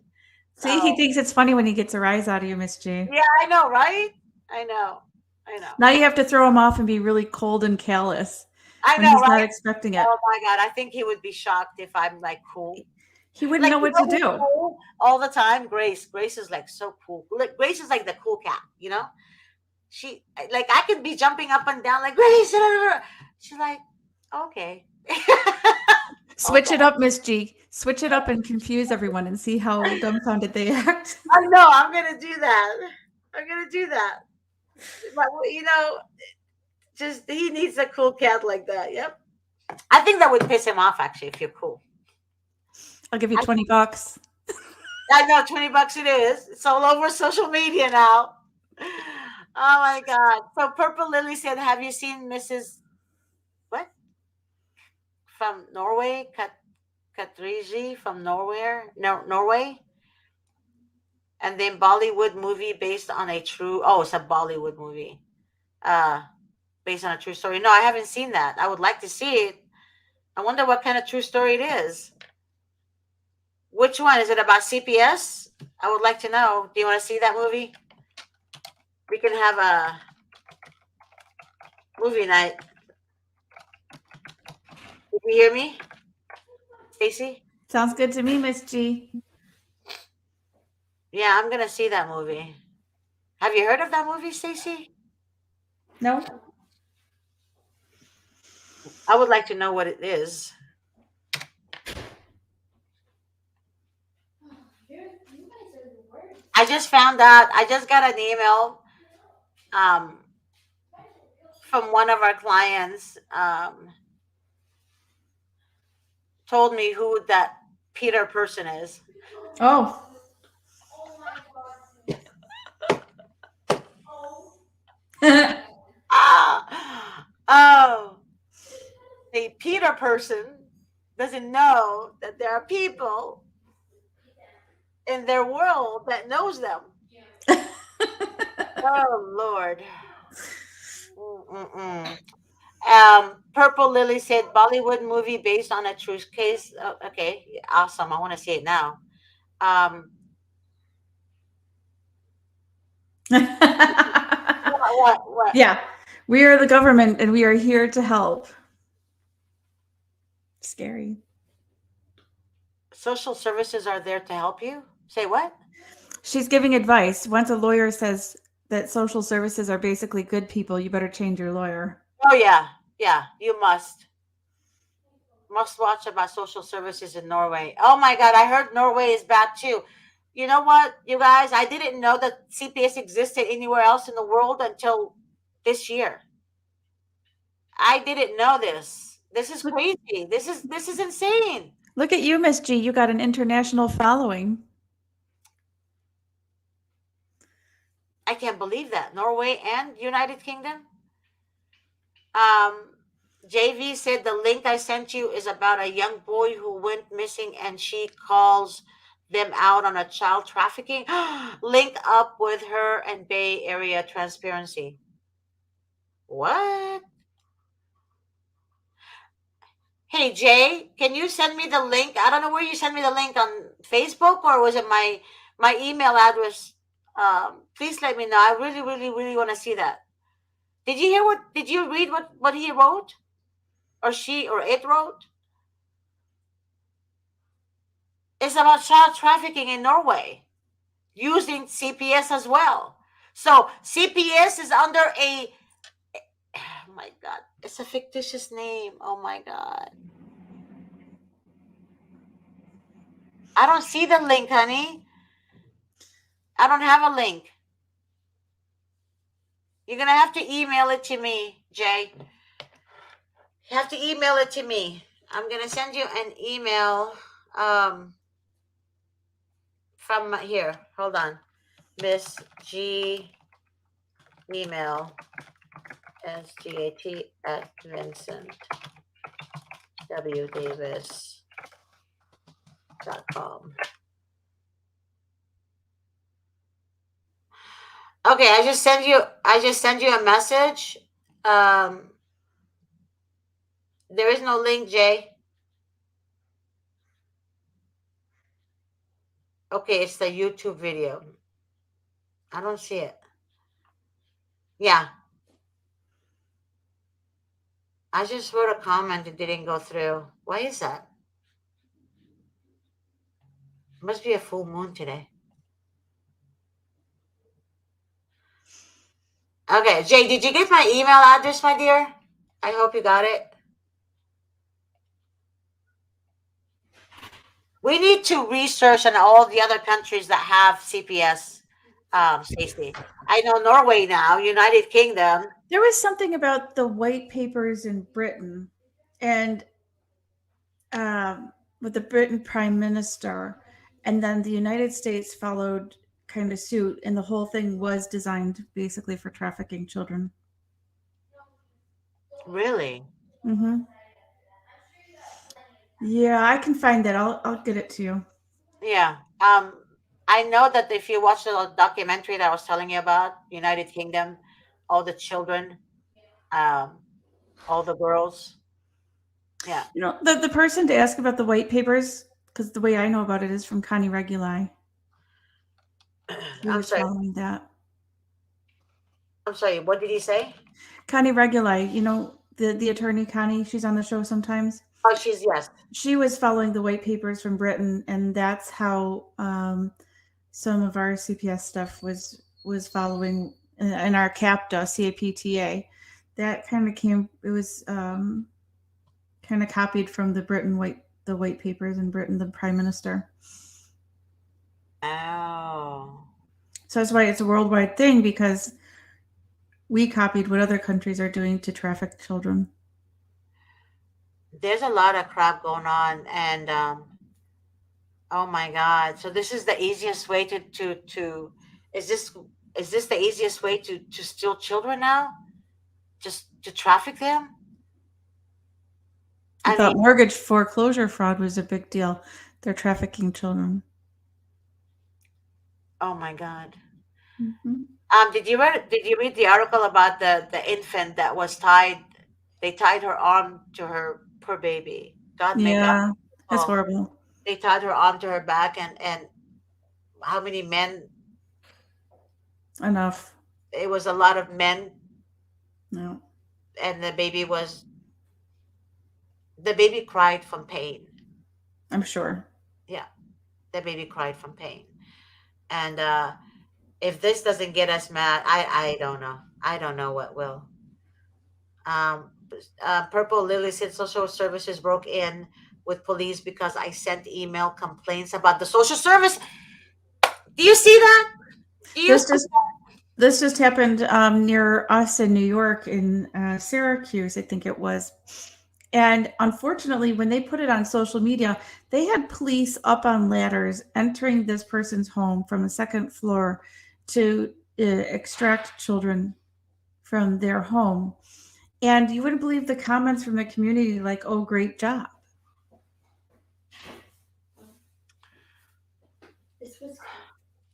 See, he So thinks it's funny when he gets a rise out of you, Miss G. yeah, I know, right? I know, I know, Now you have to throw him off and be really cold and callous I when know, he's not right? expecting it. Oh my god, I think he would be shocked if I'm like cool. He wouldn't Like know you what know to who's do. cool all the time? Grace. Grace is like so cool. Like, Grace is like the cool cat, you know? She like I could be jumping up and down like Grace. She's like, okay. Switch Okay. it up, Miss G. Switch it up and confuse everyone and see how dumbfounded they act. I know, I'm gonna do that. I'm gonna do that. But just he needs a cool cat like that. Yep. I think that would piss him off actually if you're cool. I'll give you I, $20. I know, $20 it is. It's all over social media now. Oh my god. So Purple Lily said, have you seen Mrs. What? From Norway? Katriji from Norway? No, Norway? And then Bollywood movie based on a true it's a Bollywood movie. Uh Based on a true story. No, I haven't seen that. I would like to see it. I wonder what kind of true story it is. Which one? Is it about CPS? I would like to know. Do you want to see that movie? We can have a movie night. Did you hear me, Stacy? Sounds good to me, Miss G. Yeah, I'm gonna see that movie. Have you heard of that movie, Stacy? No? I would like to know what it is. I just found out. I just got an email um, from one of our clients. Told me who that Peter person is. Oh. Oh, the Peter person doesn't know that there are people in their world that knows them. Oh Lord. Mm-mm-mm. Purple Lily said Bollywood movie based on a true case. Okay, awesome. I want to see it now. Um, what? Yeah. We are the government and we are here to help. Scary. Social services are there to help you. Say what? She's giving advice. Once a lawyer says that social services are basically good people, you better change your lawyer. Oh yeah, yeah. You must watch about social services in Norway. Oh my God, I heard Norway is bad too. You know what, you guys? I didn't know that CPS existed anywhere else in the world until this year. I didn't know this. This is Look, crazy. This is insane. look at you, Miss G. You got an international following. I can't believe that. Norway and United Kingdom. Um, JV said the link I sent you is about a young boy who went missing and she calls them out on a child trafficking. Link up with her and Bay Area Transparency. What? Hey Jay, can you send me the link? I don't know where you sent me the link on Facebook or was it my email address? Please let me know. I really, really, really want to see that. Did you hear what? Did you read what he wrote, or she or it wrote? It's about child trafficking in Norway using CPS as well. So CPS is under a. Oh my God, it's a fictitious name. Oh my God, I don't see the link, honey. I don't have a link. You're gonna have to email it to me, Jay. You have to email it to me. I'm gonna send you an email from here. Hold on. Miss G email SGAT at Vincent W Davis.com. Okay, I just sent you a message. Um there is no link, Jay. Okay, it's the YouTube video. I don't see it. Yeah, I just wrote a comment. It didn't go through. Why is that? Must be a full moon today. Okay, Jay, did you get my email address, my dear? I hope you got it. We need to research on all the other countries that have CPS, Stacey. I know Norway now, United Kingdom. There was something about the white papers in Britain and with the Britain Prime Minister, and then the United States followed kind of suit, and the whole thing was designed basically for trafficking children. Really? Mm-hmm. Yeah, I can find that. I'll get it to you. Yeah. I know that if you watch the documentary that I was telling you about, United Kingdom, all the children, um, all the girls. Yeah. You know, the person to ask about the white papers, because the way I know about it is from Connie Reguli, who I'm was sorry. following that. I'm sorry. What did he say? Connie Reguli, you know, the attorney Connie, she's on the show sometimes. Oh, she's yes. She was following the white papers from Britain, and that's how some of our CPS stuff was following, and our CAPTA, CAPTA. That kind of came. It was kind of copied from the white papers in Britain, the Prime Minister. Oh. So that's why it's a worldwide thing, because we copied what other countries are doing to traffic children. There's a lot of crap going on, and oh my God. So this is the easiest way to is this the easiest way to steal children now? Just to traffic them? I I mean, thought mortgage foreclosure fraud was a big deal. They're trafficking children. oh my God. Hmm. Did you read the article about the infant that was tied? They tied her arm to her poor baby. God may God. Yeah, that's Oh, horrible. they tied her arm to her back, and how many men? Enough. It was a lot of men No, and the baby cried from pain. I'm sure. Yeah, the baby cried from pain. And if this doesn't get us mad, I don't know. I don't know what will. Um, Purple Lily said social services broke in with police because I sent email complaints about the social service. Do you see that? Do you This see? just this just happened near us in New York, in Syracuse, I think it was. And unfortunately, when they put it on social media, they had police up on ladders entering this person's home from the second floor to extract children from their home. And you wouldn't believe the comments from the community like, oh, great job.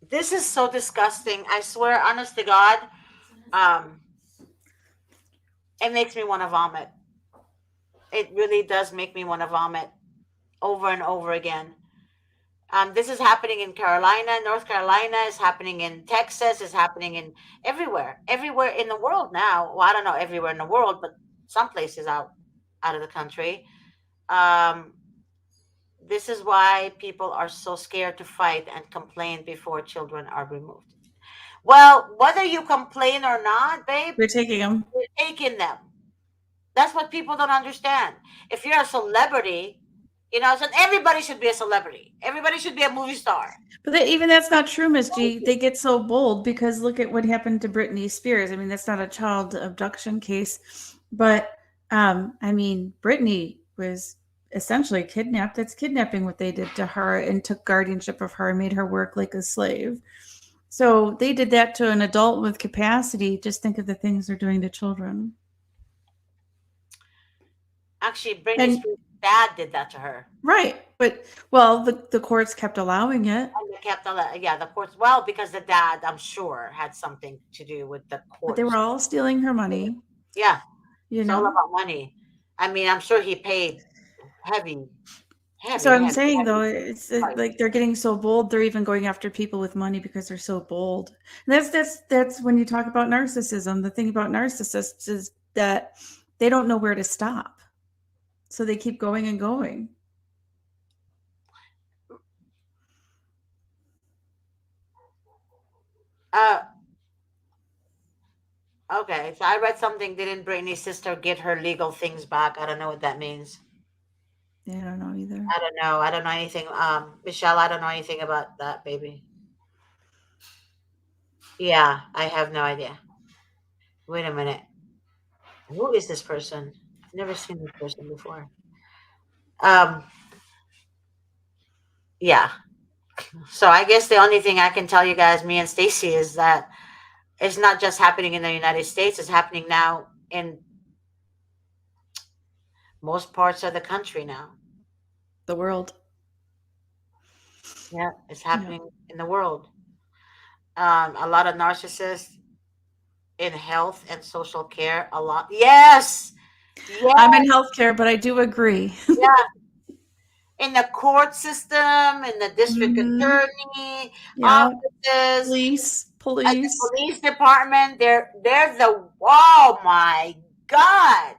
This is so disgusting. I swear, honest to God, um, it makes me want to vomit. It really does make me want to vomit over and over again. This is happening in Carolina, North Carolina, is happening in Texas, is happening in everywhere in the world now. Well, I don't know everywhere in the world, but some places out of the country. Um, this is why people are so scared to fight and complain before children are removed. Well, whether you complain or not, babe, We're taking them. you're taking them. That's what people don't understand. If you're a celebrity, so everybody should be a celebrity. Everybody should be a movie star. But even that's not true, Miss G. They get so bold because look at what happened to Britney Spears. I mean, that's not a child abduction case, but I mean, Britney was essentially kidnapped. That's kidnapping what they did to her and took guardianship of her and made her work like a slave. So they did that to an adult with capacity. Just think of the things they're doing to children. Actually, Britney And Spears' dad did that to her. right, but well, the courts kept allowing it, And they kept the courts. Well, because the dad, I'm sure, had something to do with the but they were courts. all stealing her money. Yeah, You it's all know. about money. I mean, I'm sure he paid heavy, So heavy, I'm heavy, saying though, heavy it's price. like they're getting so bold. They're even going after people with money because they're so bold. And that's when you talk about narcissism. The thing about narcissists is that they don't know where to stop, so they keep going and going. Uh, okay. So I read something. Didn't Britney's sister get her legal things back? I don't know what that means. Yeah, I don't know either. I don't know. I don't know anything. Michelle, I don't know anything about that, baby. Yeah, I have no idea. Wait a minute. Who is this person? I've never seen this person before. Um, yeah. So I guess the only thing I can tell you guys, me and Stacy, is that it's not just happening in the United States. It's happening now in most parts of the country now. The world. Yeah, it's Yeah. happening in the world. A lot of narcissists in health and social care. A lot. Yes. Yeah. I'm in healthcare, but I do agree. Yeah. In the court system, in the district Hmm. attorney Yeah. offices, Police, at the police. police department, they're the, oh my God.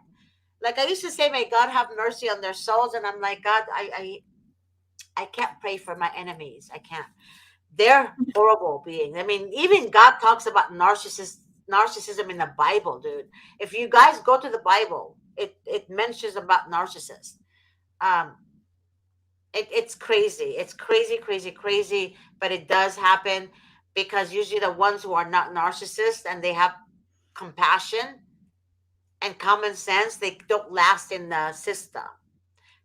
Like I used to say, may God have mercy on their souls. And I'm like, God, I can't pray for my enemies. I can't. They're horrible beings. I mean, even God talks about narcissism in the Bible, dude. If you guys go to the Bible, it mentions about narcissists. Um, it's crazy. It's crazy, crazy, crazy. But it does happen because usually the ones who are not narcissists and they have compassion and common sense, they don't last in the system.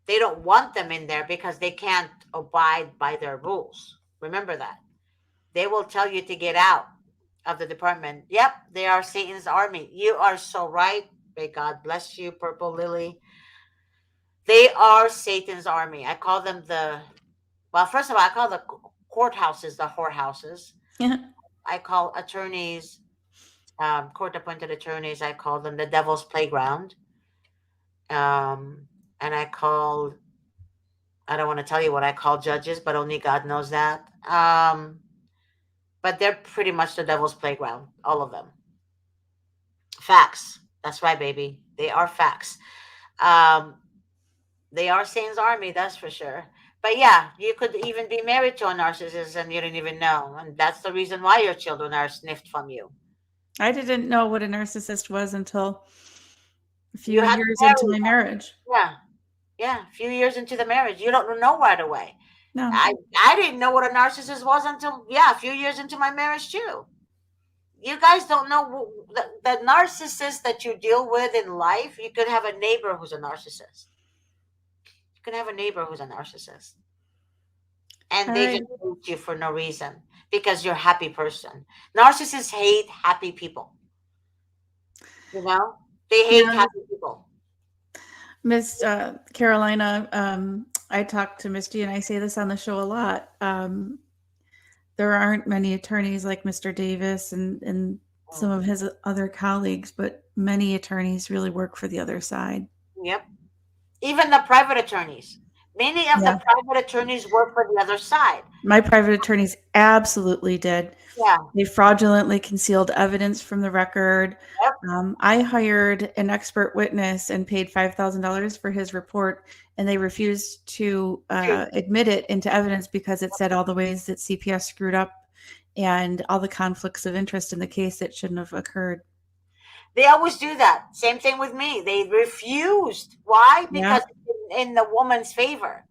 They don't want them in there because they can't abide by their rules. Remember that. They will tell you to get out of the department. Yep, they are Satan's army. You are so right. May God bless you, Purple Lily. They are Satan's army. I call them well, first of all, I call the courthouses the whorehouses. Yeah. I call attorneys, court appointed attorneys, I call them the devil's playground. And I don't want to tell you what I call judges, but only God knows that. But they're pretty much the devil's playground, all of them. Facts. That's right, baby. They are facts. Um, they are Satan's army, that's for sure. But yeah, you could even be married to a narcissist and you didn't even know. And that's the reason why your children are sniffed from you. I didn't know what a narcissist was until a You few had to years into marry my marriage. them. Yeah. Yeah. A few years into the marriage. You don't know right away. No. I didn't know what a narcissist was until, yeah, a few years into my marriage too. You guys don't know the narcissist that you deal with in life. You could have a neighbor who's a narcissist. You can have a neighbor who's a narcissist. And All they right. just hate you for no reason because you're a happy person. Narcissists hate happy people. You know, they hate Now, happy people. Miss Carolina, I talk to Misty, and I say this on the show a lot. There aren't many attorneys like Mr. Davis and some Mm. of his other colleagues, but many attorneys really work for the other side. Yep. Even the private attorneys. Many of the Yeah. private attorneys work for the other side. My private attorneys absolutely did. Yeah. They fraudulently concealed evidence from the record. Yep. I hired an expert witness and paid $5,000 for his report, and they refused to True. admit it into evidence because it said all the ways that CPS screwed up and all the conflicts of interest in the case that shouldn't have occurred. They always do that. Same thing with me. They refused. Why? Yeah, Because it's in the woman's favor.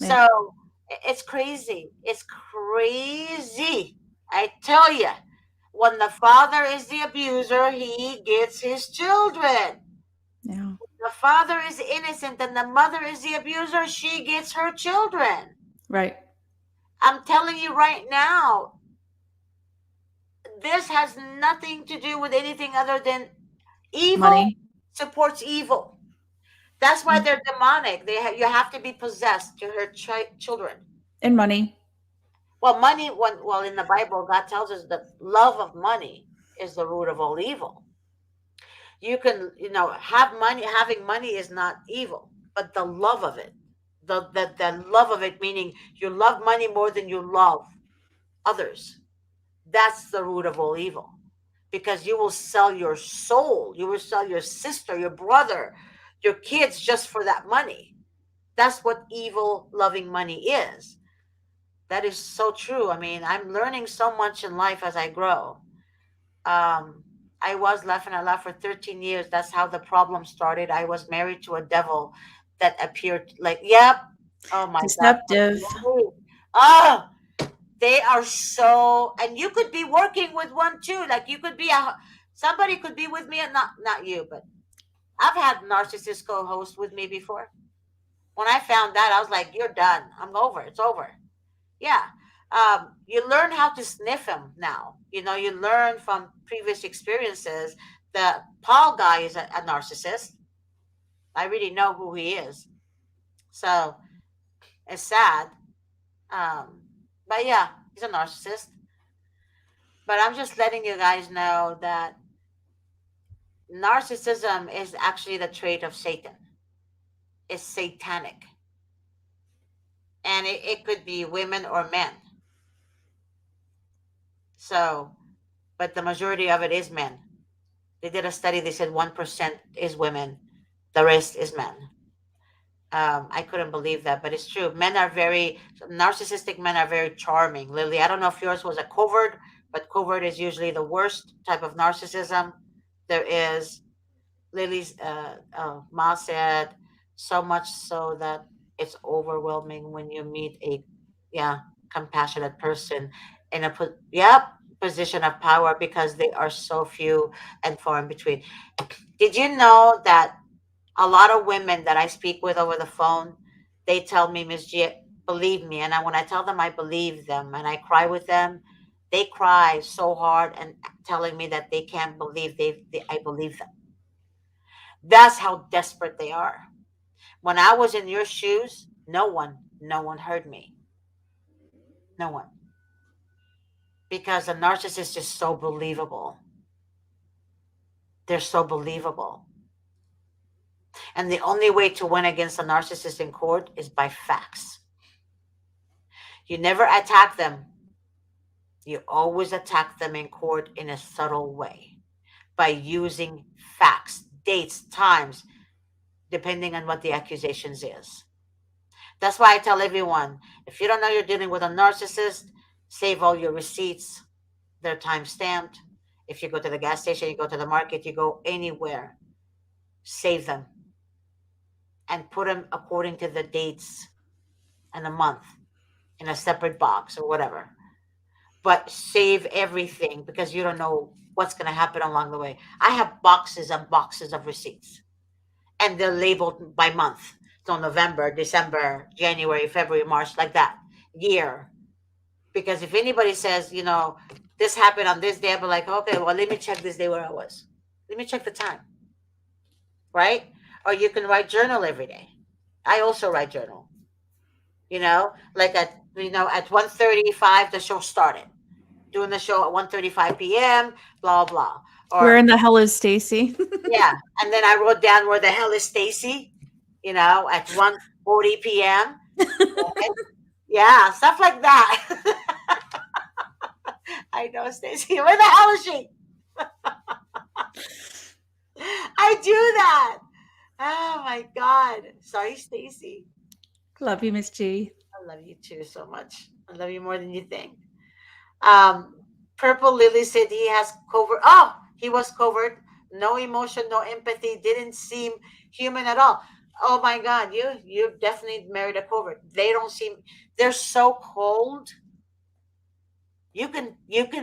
yeah, So it's crazy. It's crazy. I tell you, when the father is the abuser, he gets his children. yeah. The father is innocent and the mother is the abuser, she gets her children. Right. I'm telling you right now, this has nothing to do with anything other than evil Money supports evil. That's why they're demonic. You have to be possessed to hurt children. and money. Well, money. Well, in the Bible, God tells us that love of money is the root of all evil. You can, have money. Having money is not evil, but the love of it, the love of it, meaning you love money more than you love others. That's the root of all evil, because you will sell your soul, you will sell your sister, your brother, your kids just for that money. That's what evil loving money is. That is so true. I mean, I'm learning so much in life as I grow. um I was left and I left for 13 years. That's how the problem started. I was married to a devil that appeared like, yep. Oh my god. Deceptive. Oh, they are so, and you could be working with one too. Like you could be somebody could be with me, and not you, but I've had narcissist co-host with me before. When I found that, I was like, you're done. I'm over. It's over. Yeah. You learn how to sniff him now. You learn from previous experiences. The Paul guy is a narcissist. I really know who he is. So it's sad. Um, but yeah, he's a narcissist. But I'm just letting you guys know that narcissism is actually the trait of Satan. It's satanic. And it could be women or men. So, but the majority of it is men. They did a study, they said 1% is women, the rest is men. I couldn't believe that, but it's true. Men are very narcissistic. Men are very charming. Lily, I don't know if yours was a covert, but covert is usually the worst type of narcissism there is. Lily's Ma said so much so that it's overwhelming when you meet a, yeah, compassionate person in a position of power, because they are so few and far in between. Did you know that a lot of women that I speak with over the phone, they tell me, Miss G, believe me. And when I tell them I believe them and I cry with them, they cry so hard and telling me that they can't believe I believe them. That's how desperate they are. When I was in your shoes, no one heard me. No one. Because a narcissist is so believable. They're so believable. And the only way to win against a narcissist in court is by facts. You never attack them. You always attack them in court in a subtle way by using facts, dates, times, depending on what the accusations is. That's why I tell everyone, if you don't know you're dealing with a narcissist, save all your receipts. They're time stamped. If you go to the gas station, you go to the market, you go anywhere, save them and put them according to the dates and a month in a separate box or whatever. But save everything because you don't know what's going to happen along the way. I have boxes and boxes of receipts, and they're labeled by month. So November, December, January, February, March, like that, year. Because if anybody says, this happened on this day, I'll be like, okay, well, let me check this day where I was. Let me check the time, right? Or you can write journal every day. I also write journal. Like at 1:35 the show started. Doing the show at 1:35 p.m. blah blah. Where Or in the hell is Stacy? yeah, and then I wrote down where the hell is Stacy, at 1:40 p.m. Okay? Yeah, stuff like that. I know Stacy. Where the hell is she? I do that. Oh my God. Sorry, Stacy. Love you, Miss G. I love you too so much. I love you more than you think. Um, Purple Lily said he has covert. Oh, he was covert. No emotion, no empathy. Didn't seem human at all. Oh my God, you definitely married a covert. They don't seem. They're so cold. You can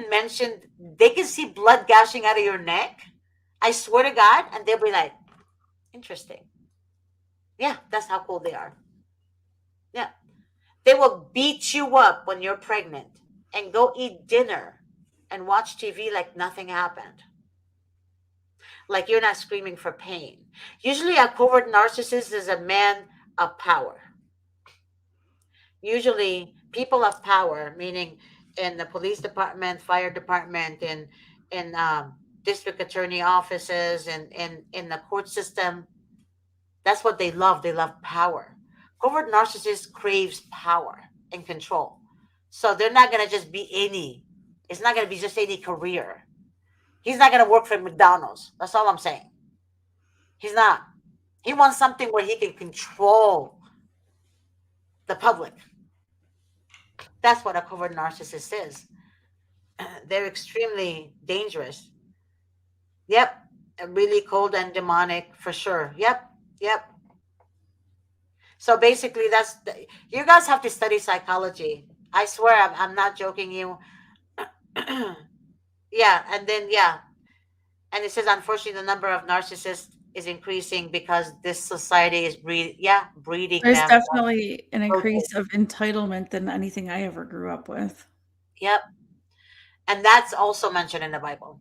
mention. They can see blood gushing out of your neck. I swear to God, and they'll be like, interesting. Yeah, that's how cold they are. Yeah, they will beat you up when you're pregnant and go eat dinner and watch TV like nothing happened. Like you're not screaming for pain. Usually, a covert narcissist is a man of power. Usually, people of power, meaning in the police department, fire department, in district attorney offices, and in the court system, that's what they love. They love power. Covert narcissist craves power and control. So they're not gonna just be any. It's not gonna be just any career. He's not gonna work for McDonald's. That's all I'm saying. He's not. He wants something where he can control the public. That's what a covert narcissist is. They're extremely dangerous. Yep. Really cold and demonic for sure. Yep. Yep. So basically, you guys have to study psychology. I swear, I'm not joking you. Yeah. And then, yeah. And it says, unfortunately, the number of narcissists is increasing because this society is breeding There's them. definitely an Rotate. increase of entitlement than anything I ever grew up with. Yep. And that's also mentioned in the Bible.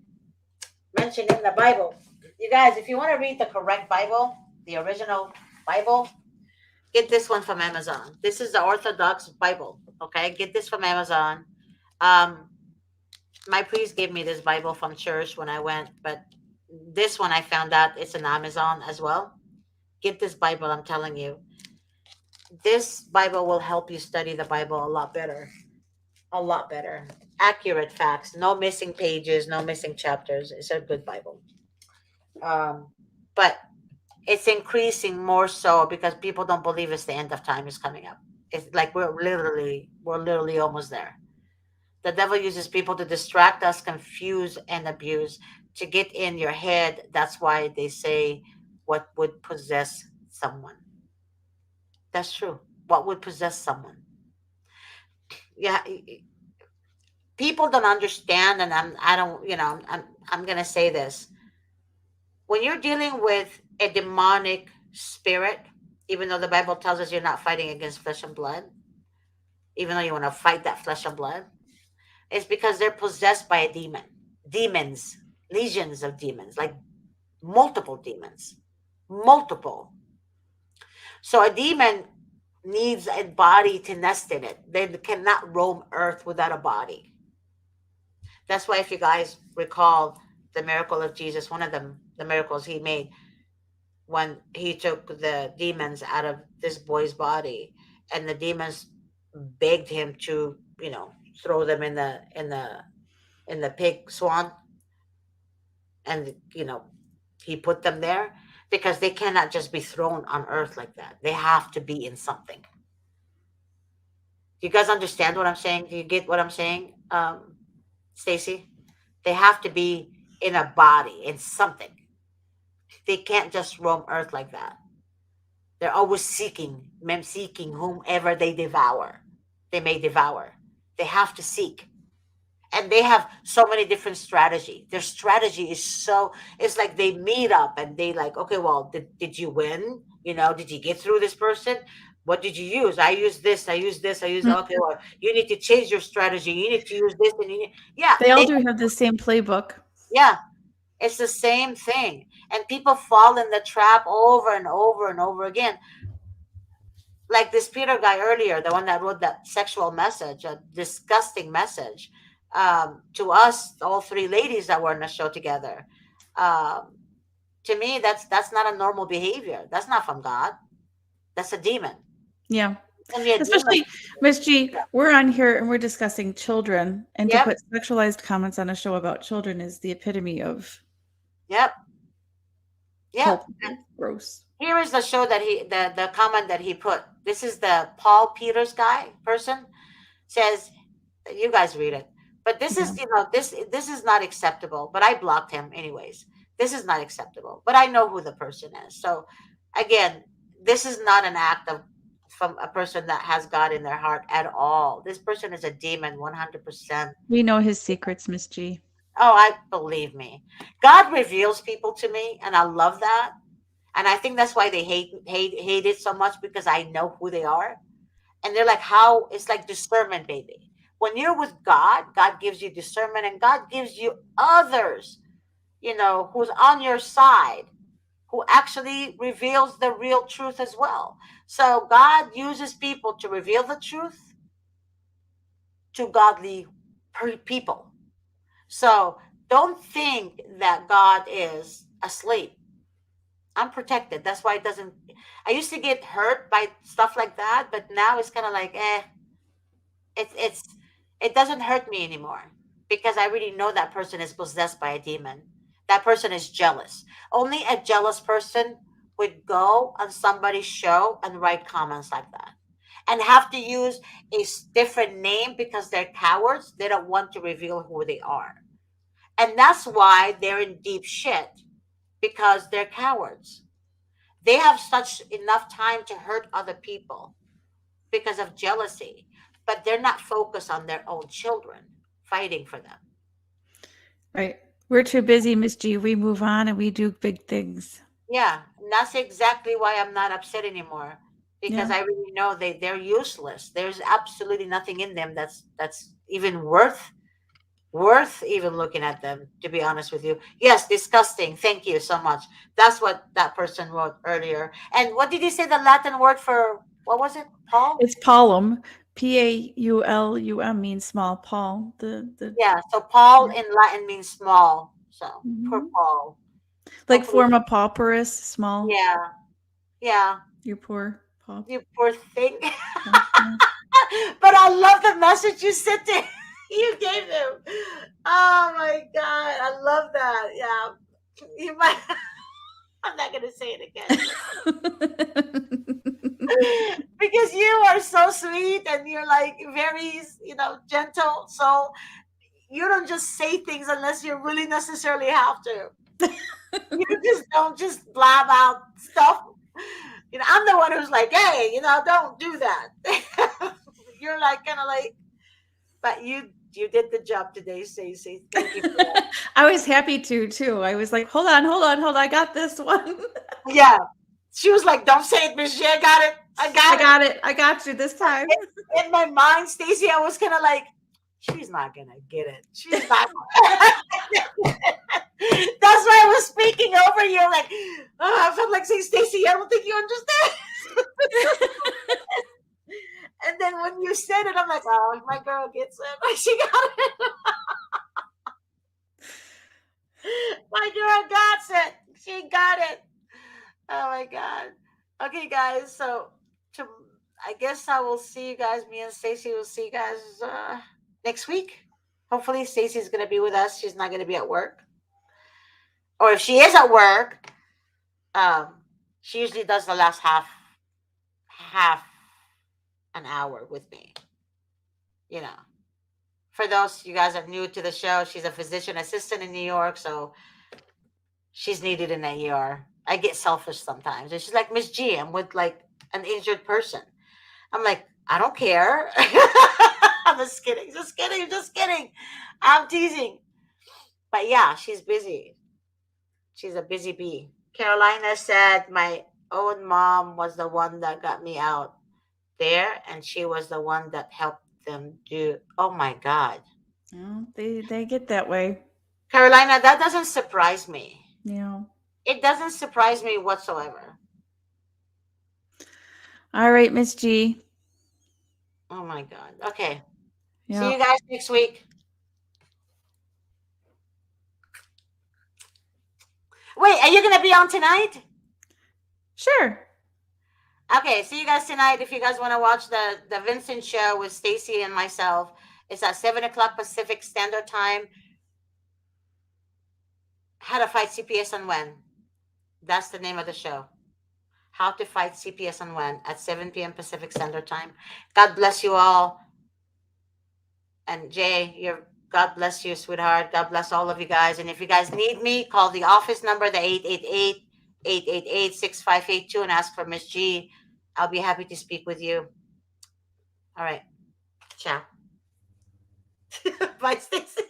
Mentioned in the Bible. You guys, if you want to read the correct Bible, the original Bible, get this one from Amazon. This is the Orthodox Bible. Okay, get this from Amazon. Um, my priest gave me this Bible from church when I went, but this one I found out it's on Amazon as well. Get this Bible, I'm telling you. This Bible will help you study the Bible a lot better. A lot better. Accurate facts, no missing pages, no missing chapters. It's a good Bible. Um, but it's increasing more so because people don't believe it's the end of time is coming up. It's like we're literally almost there. The devil uses people to distract us, confuse, and abuse to get in your head. That's why they say, what would possess someone? That's true. What would possess someone? Yeah, people don't understand, and I don't, I'm gonna say this. When you're dealing with a demonic spirit, even though the Bible tells us you're not fighting against flesh and blood, even though you want to fight that flesh and blood, it's because they're possessed by a demon. Demons, legions of demons, like multiple demons, multiple. So a demon needs a body to nest in it. They cannot roam earth without a body. That's why, if you guys recall the miracle of Jesus, one of them, the miracles he made when he took the demons out of this boy's body, and the demons begged him to, throw them in the pig swan, and He put them there because they cannot just be thrown on earth like that. They have to be in something. Do you guys understand what I'm saying? Do you get what I'm saying, Stacy? They have to be in a body, in something. They can't just roam earth like that. They're always seeking, seeking whomever they devour. They may devour. They have to seek. And they have so many different strategy. Their strategy is so, it's like they meet up and they like, okay, well, did you win? Did you get through this person? What did you use? I use this, I use this, I use, Mm. okay, well, you need to change your strategy. You need to use this yeah, They all do have the same playbook. yeah, it's the same thing. And people fall in the trap over and over and over again. Like this Peter guy earlier, the one that wrote that sexual message, a disgusting message, to us, all three ladies that were in the show together. Um, to me, that's not a normal behavior. That's not from God. That's a demon. Yeah. And be a demon. Especially, Miss G, we're on here and we're discussing children, and to Yep, put sexualized comments on a show about children is the epitome of yep, yep. culpable, gross. Here is the show that the comment that he put. This is the Paul Peters guy person says, you guys read it. But this Yeah. is, this is not acceptable. But I blocked him anyways. This is not acceptable. But I know who the person is. So again, this is not an act of from a person that has God in their heart at all. This person is a demon 100%. We know his secrets, Miss G. Oh, I believe me. God reveals people to me, and I love that. And I think that's why they hate it so much, because I know who they are. And they're like, how it's like discernment, baby. When you're with God, God gives you discernment, and God gives you others, who's on your side, who actually reveals the real truth as well. So God uses people to reveal the truth to godly people. So don't think that God is asleep. I'm protected. That's why it doesn't. I used to get hurt by stuff like that, but now it's kind of like, it's it doesn't hurt me anymore, because I really know that person is possessed by a demon. That person is jealous. Only a jealous person would go on somebody's show and write comments like that, and have to use a different name because they're cowards. They don't want to reveal who they are, and that's why they're in deep shit, because they're cowards. They have such enough time to hurt other people because of jealousy, but they're not focused on their own children, fighting for them. Right. We're too busy, Miss G. We move on and we do big things. Yeah, and that's exactly why I'm not upset anymore, because Yeah. I really know they're useless. There's absolutely nothing in them that's even worth even looking at them, to be honest with you. Yes, disgusting. Thank you so much. That's what that person wrote earlier. And what did you say the Latin word for, what was it? Paul? It's Paulum. Paulum means small. Paul. The Yeah, so Paul in Latin means small. So poor Mhm. Paul. Like Hopefully, forma pauperis, small. yeah, yeah. You're poor, Paul. You poor thing. Yeah. But I love the message you sent to you gave him. Oh my god, I love that. Yeah, you might. I'm not gonna say it again because you are so sweet and you're like very, gentle. So you don't just say things unless you really necessarily have to. You just don't just blab out stuff. I'm the one who's like, hey, don't do that. You're like kind of like, but you did the job today, Stacey. Thank you for that. I was happy to too. I was like, hold on, hold on, hold on. I got this one. Yeah, she was like, don't say it, Miss J. I got it. I I got it. got it. I got you this time. In my mind, Stacey, I was kind of like, she's not gonna get it. She's not. That's why I was speaking over you. Like, I felt like saying, Stacey, I don't think you understand. And then when you said it, I'm like, oh, my girl gets it. She got it. My girl got it. She got it. Oh my god. Okay, guys. So, to, I guess I will see you guys. Me and Stacey will see you guys next week. Hopefully, Stacey's gonna be with us. She's not gonna be at work. or if she is at work, um, she usually does the last half an hour with me. You know, for those you guys are new to the show, she's a physician assistant in New York, so she's needed in the ER. I get selfish sometimes, and she's like, Miss G, I'm with like an injured person. I'm like, I don't care. I'm just kidding, just kidding, just kidding. I'm teasing. But yeah, she's busy. She's a busy bee. Carolina said my own mom was the one that got me out there, and she was the one that helped them do. Oh my God. They get that way. Carolina, that doesn't surprise me. Yeah. It doesn't surprise me whatsoever. All right, Miss G. Oh my God. Okay. See Yeah. you guys next week. Wait, are you going to be on tonight? Sure. Okay, see you guys tonight. If you guys want to watch the Vincent show with Stacy and myself, it's at 7 o'clock Pacific Standard Time. How to fight CPS and when. That's the name of the show. How to fight CPS and when at 7 p.m. Pacific Standard Time. God bless you all. And Jay, you're God bless you, sweetheart. God bless all of you guys. And if you guys need me, call the office number, the 888-888-6582, and ask for Miss G. I'll be happy to speak with you. All right. Ciao. Bye, Stacy.